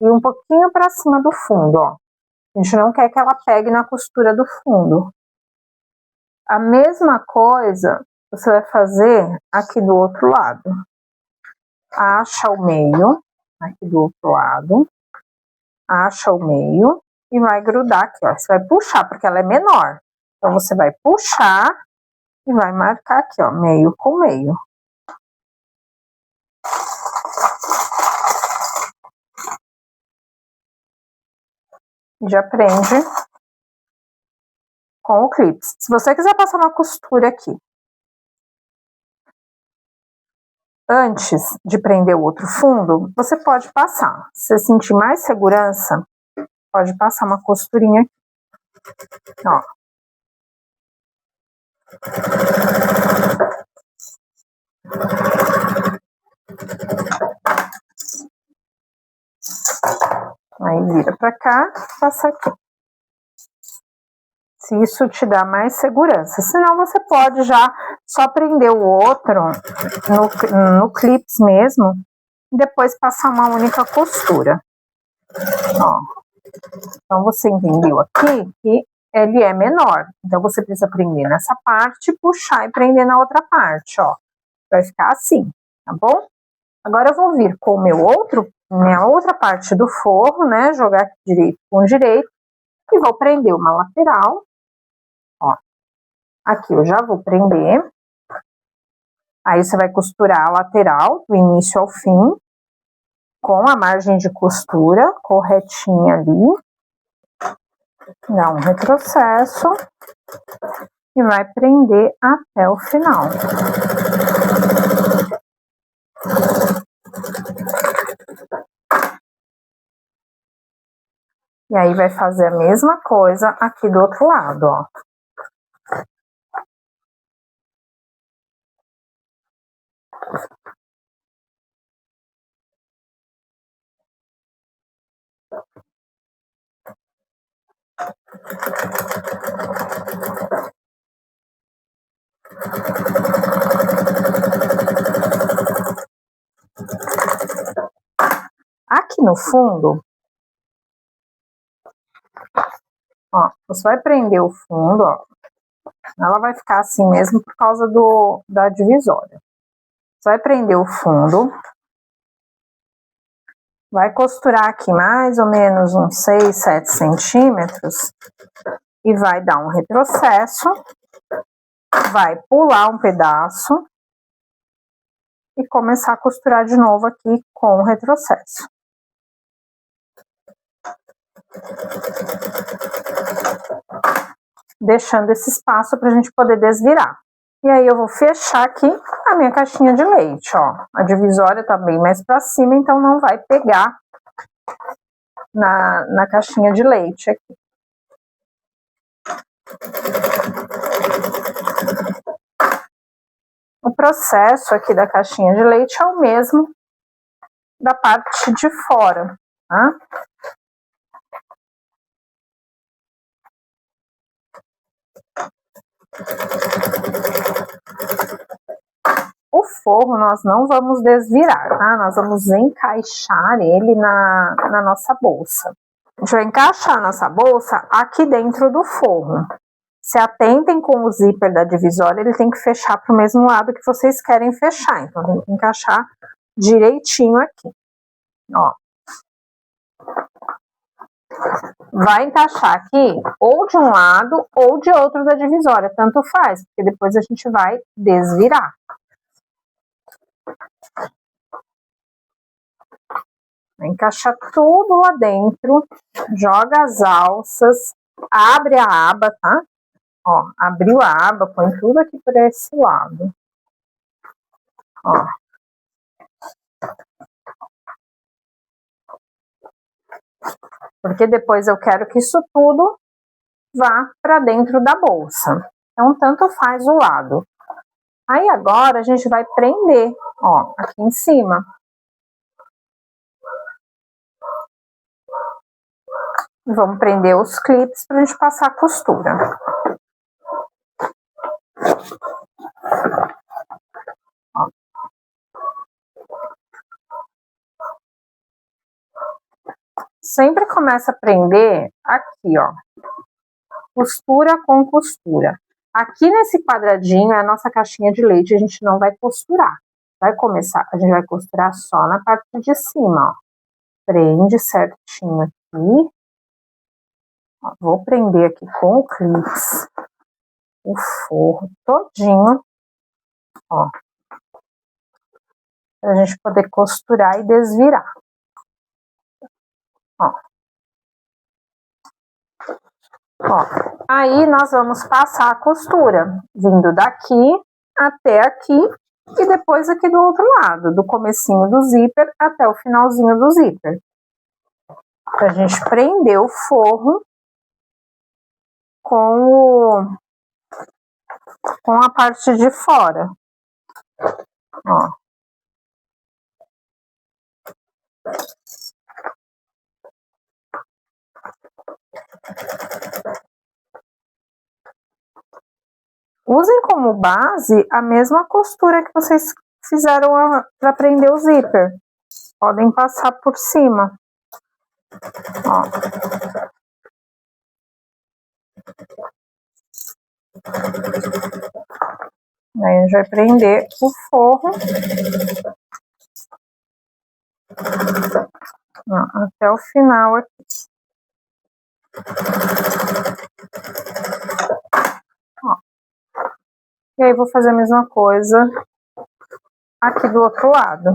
e um pouquinho para cima do fundo, ó. A gente não quer que ela pegue na costura do fundo. A mesma coisa você vai fazer aqui do outro lado. Acha o meio, aqui do outro lado. Acha o meio e vai grudar aqui, ó. Você vai puxar, porque ela é menor. Então, você vai puxar e vai marcar aqui, ó, meio com meio. Já prende com o clips. Se você quiser passar uma costura aqui, antes de prender o outro fundo, você pode passar. Se você sentir mais segurança, pode passar uma costurinha aqui. Ó. Aí vira pra cá, passa aqui. Se isso te dá mais segurança. Senão você pode já só prender o outro no clips mesmo, e depois passar uma única costura. Ó. Então você entendeu aqui que ele é menor. Então você precisa prender nessa parte, puxar e prender na outra parte, ó. Vai ficar assim, tá bom? Agora eu vou vir com minha outra parte do forro, né? Jogar aqui direito com direito e vou prender uma lateral. Ó, aqui eu já vou prender. Aí você vai costurar a lateral do início ao fim, com a margem de costura corretinha ali. Dá um retrocesso e vai prender até o final. E aí vai fazer a mesma coisa aqui do outro lado, ó. Aqui no fundo, ó, você vai prender o fundo, ó. Ela vai ficar assim mesmo por causa da divisória. Você vai prender o fundo. Vai costurar aqui mais ou menos uns 6, 7 centímetros. E vai dar um retrocesso. Vai pular um pedaço. E começar a costurar de novo aqui com o retrocesso. Deixando esse espaço para a gente poder desvirar. E aí eu vou fechar aqui a minha caixinha de leite, ó. A divisória tá bem mais para cima, então não vai pegar na caixinha de leite aqui. O processo aqui da caixinha de leite é o mesmo da parte de fora, tá? O forro nós não vamos desvirar, tá? Nós vamos encaixar ele na nossa bolsa. A gente vai encaixar a nossa bolsa aqui dentro do forro. Se atentem com o zíper da divisória, ele tem que fechar para o mesmo lado que vocês querem fechar. Então tem que encaixar direitinho aqui, ó. Vai encaixar aqui ou de um lado ou de outro da divisória, tanto faz, porque depois a gente vai desvirar. Vai encaixar tudo lá dentro, joga as alças, abre a aba, tá? Ó, abriu a aba, põe tudo aqui por esse lado. Ó. Porque depois eu quero que isso tudo vá para dentro da bolsa. Então, tanto faz o lado. Aí agora a gente vai prender, ó, aqui em cima. Vamos prender os clipes para a gente passar a costura. Ó. Sempre começa a prender aqui, ó. Costura com costura. Aqui nesse quadradinho é a nossa caixinha de leite, a gente não vai costurar. Vai começar, a gente vai costurar só na parte de cima, ó. Prende certinho aqui. Ó, vou prender aqui com o clips o forro todinho, ó. Pra gente poder costurar e desvirar. Ó. Ó, aí nós vamos passar a costura, vindo daqui até aqui e depois aqui do outro lado, do comecinho do zíper até o finalzinho do zíper. Pra gente prender o forro com a parte de fora. Ó. Usem como base a mesma costura que vocês fizeram para prender o zíper. Podem passar por cima. Ó. Aí a gente vai prender o forro até o final aqui. Ó. E aí vou fazer a mesma coisa aqui do outro lado.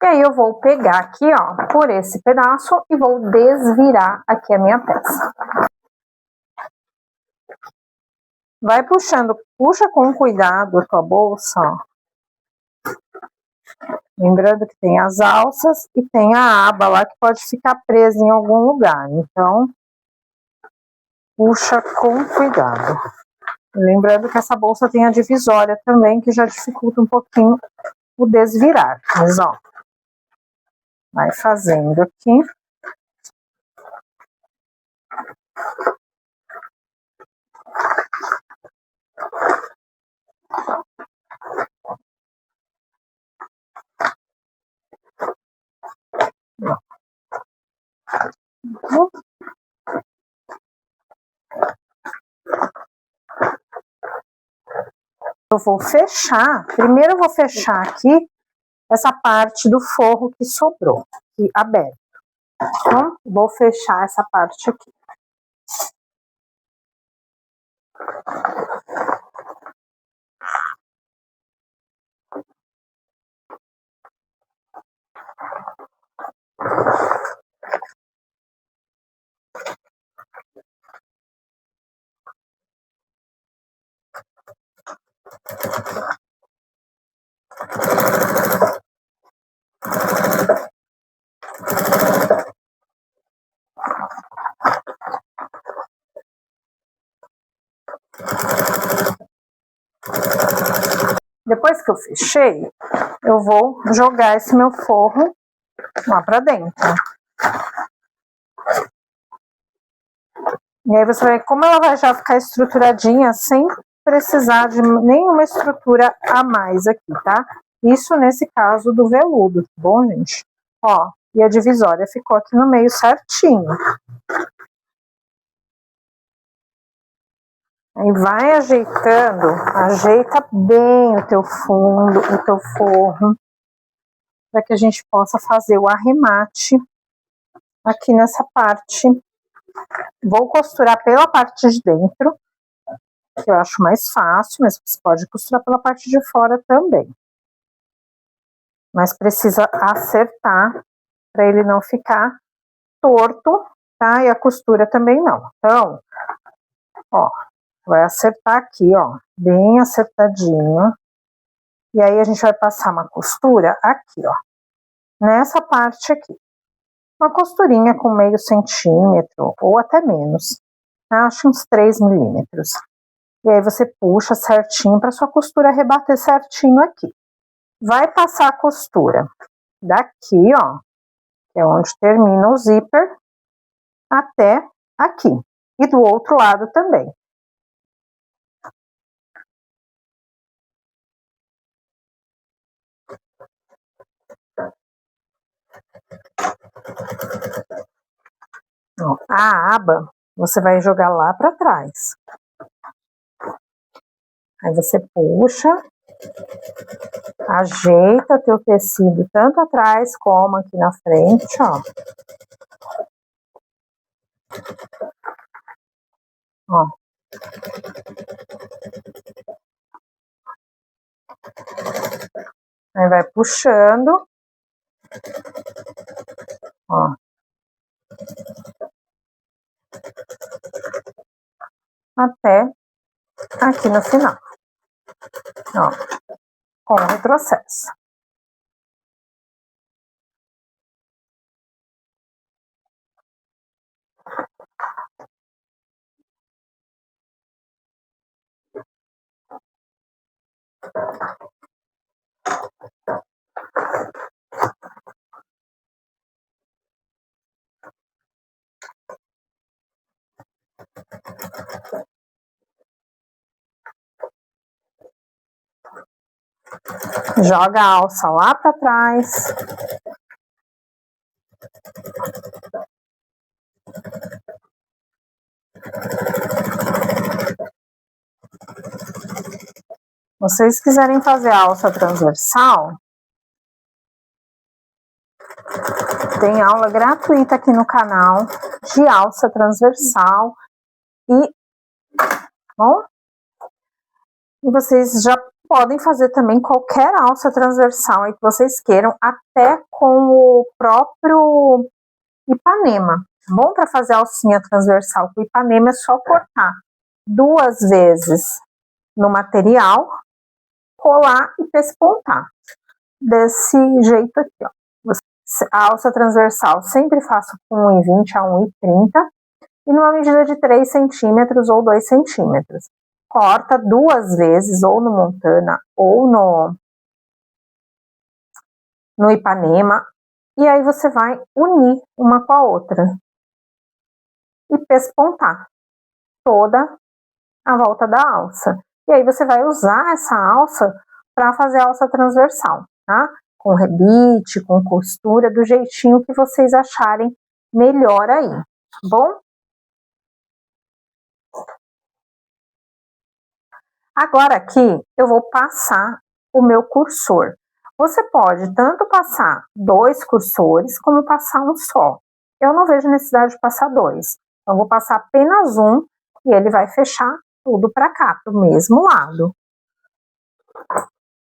E aí eu vou pegar aqui, ó, por esse pedaço e vou desvirar aqui a minha peça. Vai puxando, puxa com cuidado a tua bolsa, ó. Lembrando que tem as alças e tem a aba lá que pode ficar presa em algum lugar. Então, puxa com cuidado. Lembrando que essa bolsa tem a divisória também, que já dificulta um pouquinho o desvirar. Mas, ó, vai fazendo aqui. Eu vou fechar, primeiro eu vou fechar aqui essa parte do forro que sobrou, aqui aberto. Então, vou fechar essa parte aqui. Depois que eu fechei, eu vou jogar esse meu forro lá pra dentro. E aí você vai, como ela vai já ficar estruturadinha, sem precisar de nenhuma estrutura a mais aqui, tá? Isso nesse caso do veludo, tá bom, gente? Ó, e a divisória ficou aqui no meio certinho. Aí vai ajeitando, ajeita bem o teu fundo, o teu forro, para que a gente possa fazer o arremate aqui nessa parte. Vou costurar pela parte de dentro, que eu acho mais fácil, mas você pode costurar pela parte de fora também. Mas precisa acertar para ele não ficar torto, tá? E a costura também não. Então, ó, vai acertar aqui, ó, bem acertadinho. E aí a gente vai passar uma costura aqui, ó, nessa parte aqui. Uma costurinha com meio centímetro ou até menos, tá? Acho uns 3 milímetros. E aí você puxa certinho para sua costura rebater certinho aqui. Vai passar a costura daqui, ó, que é onde termina o zíper, até aqui. E do outro lado também. Ó, a aba você vai jogar lá para trás. Aí você puxa, ajeita teu tecido tanto atrás como aqui na frente, ó. Ó. Aí vai puxando, ó. Até aqui no final, ó, com o retrocesso. Joga a alça lá para trás. Vocês quiserem fazer a alça transversal, tem aula gratuita aqui no canal de alça transversal e, bom, e vocês já podem fazer também qualquer alça transversal aí que vocês queiram, até com o próprio Ipanema. Bom, para fazer a alcinha transversal com o Ipanema é só cortar 2 vezes no material, colar e pespontar. Desse jeito aqui, ó. A alça transversal sempre faço com 1,20 a 1,30 e numa medida de 3 centímetros ou 2 centímetros. Corta 2 vezes, ou no Montana ou no Ipanema, e aí você vai unir uma com a outra e pespontar toda a volta da alça. E aí você vai usar essa alça para fazer a alça transversal, tá? Com rebite, com costura, do jeitinho que vocês acharem melhor aí, tá bom? Agora aqui eu vou passar o meu cursor. Você pode tanto passar 2 cursores como passar um só. Eu não vejo necessidade de passar 2. Então, vou passar apenas um e ele vai fechar tudo para cá, pro mesmo lado.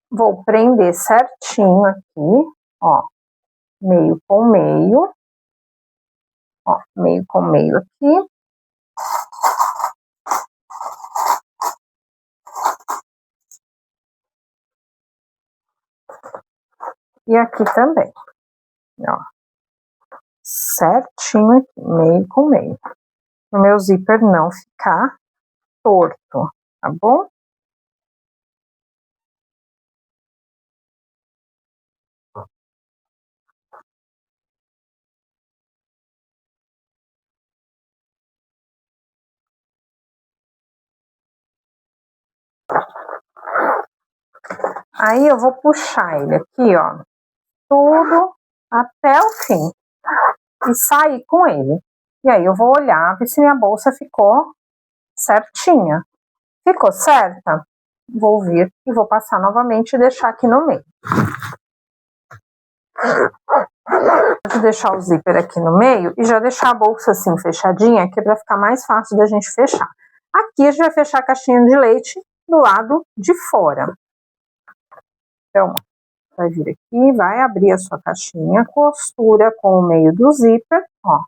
Vou prender certinho aqui, ó, meio com meio. Ó, meio com meio aqui. E aqui também, ó, certinho aqui, meio com meio. O meu zíper não ficar torto, tá bom? Aí eu vou puxar ele aqui, ó, tudo até o fim e sair com ele. E aí eu vou olhar, ver se minha bolsa ficou certinha. Ficou certa? Vou vir e vou passar novamente e deixar aqui no meio. Vou deixar o zíper aqui no meio e já deixar a bolsa assim fechadinha, que é para ficar mais fácil da gente fechar. Aqui a gente vai fechar a caixinha de leite do lado de fora. Então, vai vir aqui, vai abrir a sua caixinha, costura com o meio do zíper, ó.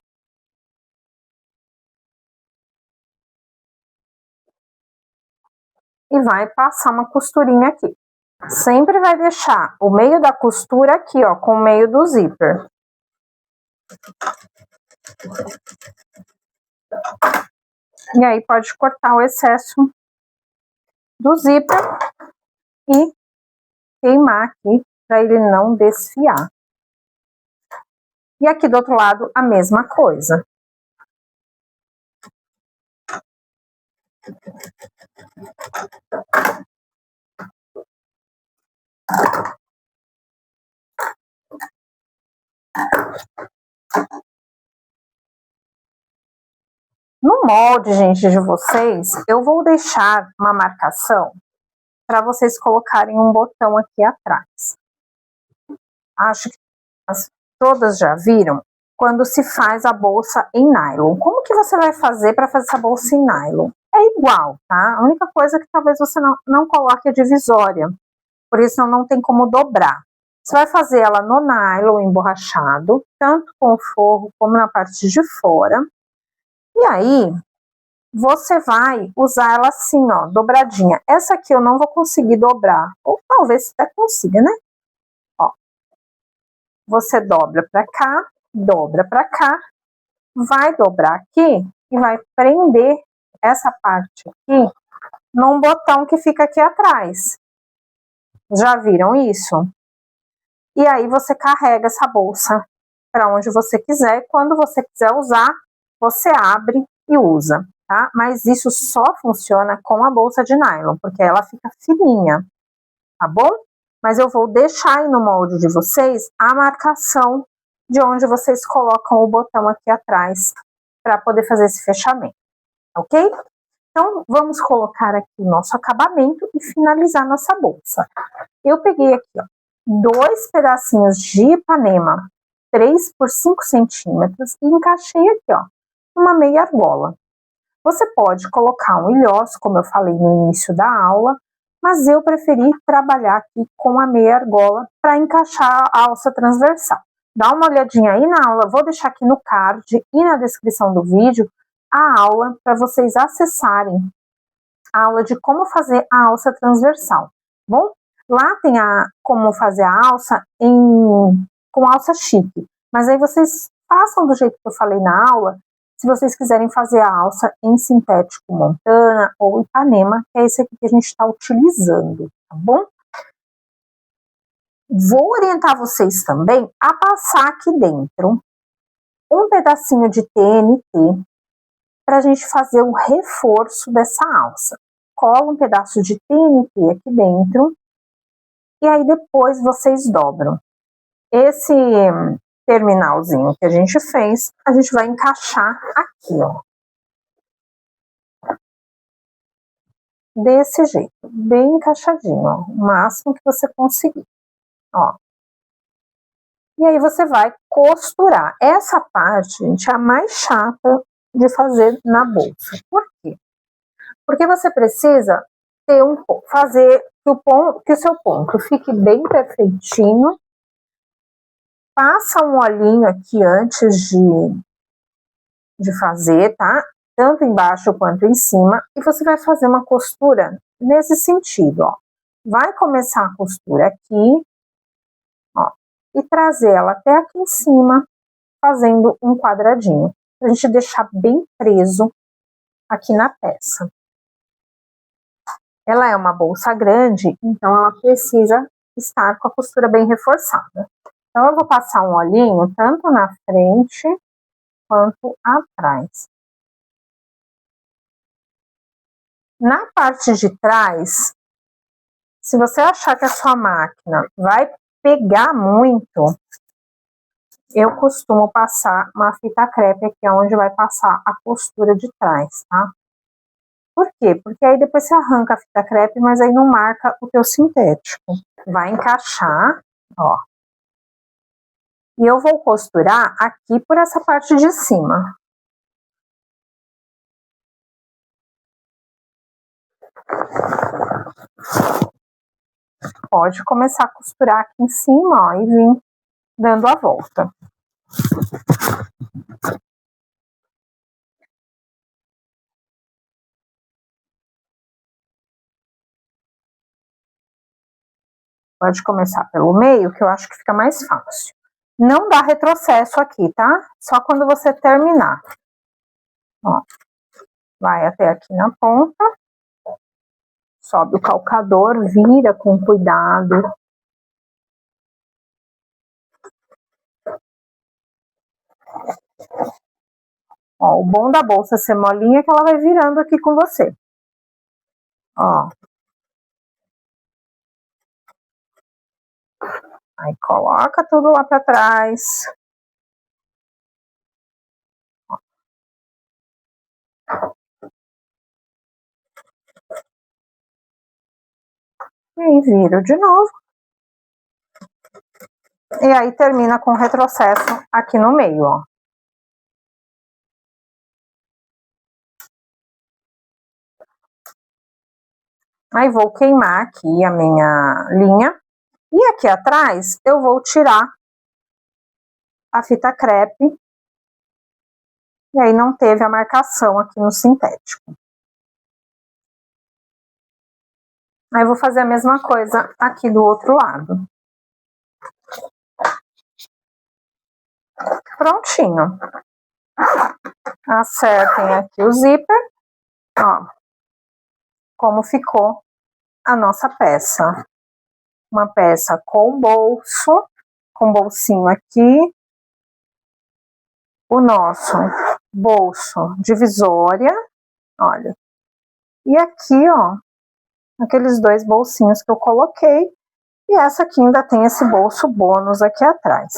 E vai passar uma costurinha aqui. Sempre vai deixar o meio da costura aqui, ó, com o meio do zíper. E aí pode cortar o excesso do zíper e queimar aqui para ele não desfiar. E aqui do outro lado a mesma coisa. No molde, gente, de vocês, eu vou deixar uma marcação para vocês colocarem um botão aqui atrás. Acho que todas já viram quando se faz a bolsa em nylon. Como que você vai fazer para fazer essa bolsa em nylon? É igual, tá? A única coisa é que talvez você não coloque a divisória, por isso não tem como dobrar. Você vai fazer ela no nylon emborrachado, tanto com o forro como na parte de fora. E aí, você vai usar ela assim, ó, dobradinha. Essa aqui eu não vou conseguir dobrar, ou talvez até consiga, né? Ó, você dobra pra cá, dobra pra cá, vai dobrar aqui e vai prender essa parte aqui num botão que fica aqui atrás. Já viram isso? E aí você carrega essa bolsa para onde você quiser. Quando você quiser usar, você abre e usa, tá? Mas isso só funciona com a bolsa de nylon, porque ela fica fininha, tá bom? Mas eu vou deixar aí no molde de vocês a marcação de onde vocês colocam o botão aqui atrás para poder fazer esse fechamento, ok? Então, vamos colocar aqui o nosso acabamento e finalizar nossa bolsa. Eu peguei aqui, ó, 2 pedacinhos de Ipanema, 3 por 5 centímetros, e encaixei aqui, ó, uma meia argola. Você pode colocar um ilhós, como eu falei no início da aula, mas eu preferi trabalhar aqui com a meia argola para encaixar a alça transversal. Dá uma olhadinha aí na aula, vou deixar aqui no card e na descrição do vídeo a aula para vocês acessarem a aula de como fazer a alça transversal. Bom, lá tem como fazer a alça com alça chique, mas aí vocês façam do jeito que eu falei na aula, se vocês quiserem fazer a alça em sintético Montana ou Ipanema, que é esse aqui que a gente está utilizando, tá bom? Vou orientar vocês também a passar aqui dentro um pedacinho de TNT para a gente fazer o reforço dessa alça. Cola um pedaço de TNT aqui dentro e aí depois vocês dobram. Esse terminalzinho que a gente fez, a gente vai encaixar aqui, ó. Desse jeito, bem encaixadinho, ó, o máximo que você conseguir, ó. E aí você vai costurar. Essa parte, gente, é a mais chata de fazer na bolsa. Por quê? Porque você precisa ter fazer que o seu ponto fique bem perfeitinho. Passa um olhinho aqui antes de fazer, tá? Tanto embaixo quanto em cima. E você vai fazer uma costura nesse sentido, ó. Vai começar a costura aqui, ó, e trazer ela até aqui em cima, fazendo um quadradinho. Pra gente deixar bem preso aqui na peça. Ela é uma bolsa grande, então ela precisa estar com a costura bem reforçada. Então eu vou passar um olhinho tanto na frente quanto atrás. Na parte de trás, se você achar que a sua máquina vai pegar muito, eu costumo passar uma fita crepe aqui, onde vai passar a costura de trás, tá? Por quê? Porque aí depois você arranca a fita crepe, mas aí não marca o teu sintético. Vai encaixar, ó. E eu vou costurar aqui por essa parte de cima. Pode começar a costurar aqui em cima, ó, e vir dando a volta. Pode começar pelo meio, que eu acho que fica mais fácil. Não dá retrocesso aqui, tá? Só quando você terminar. Ó, vai até aqui na ponta. Sobe o calcador, vira com cuidado. Ó, o bom da bolsa ser molinha é que ela vai virando aqui com você. Ó. Aí coloca tudo lá pra trás. E aí vira de novo. E aí termina com retrocesso aqui no meio, ó. Aí vou queimar aqui a minha linha. E aqui atrás eu vou tirar a fita crepe. E aí não teve a marcação aqui no sintético. Aí vou fazer a mesma coisa aqui do outro lado. Prontinho. Acertem aqui o zíper. Ó, como ficou a nossa peça. Uma peça com bolso, com bolsinho aqui. O nosso bolso divisória, olha. E aqui, ó, aqueles dois bolsinhos que eu coloquei. E essa aqui ainda tem esse bolso bônus aqui atrás.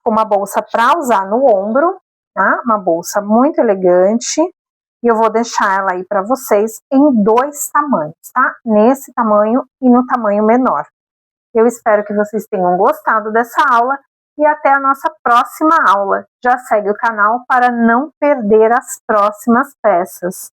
Uma bolsa para usar no ombro, tá? Uma bolsa muito elegante. E eu vou deixar ela aí para vocês em 2 tamanhos, tá? Nesse tamanho e no tamanho menor. Eu espero que vocês tenham gostado dessa aula e até a nossa próxima aula. Já segue o canal para não perder as próximas peças.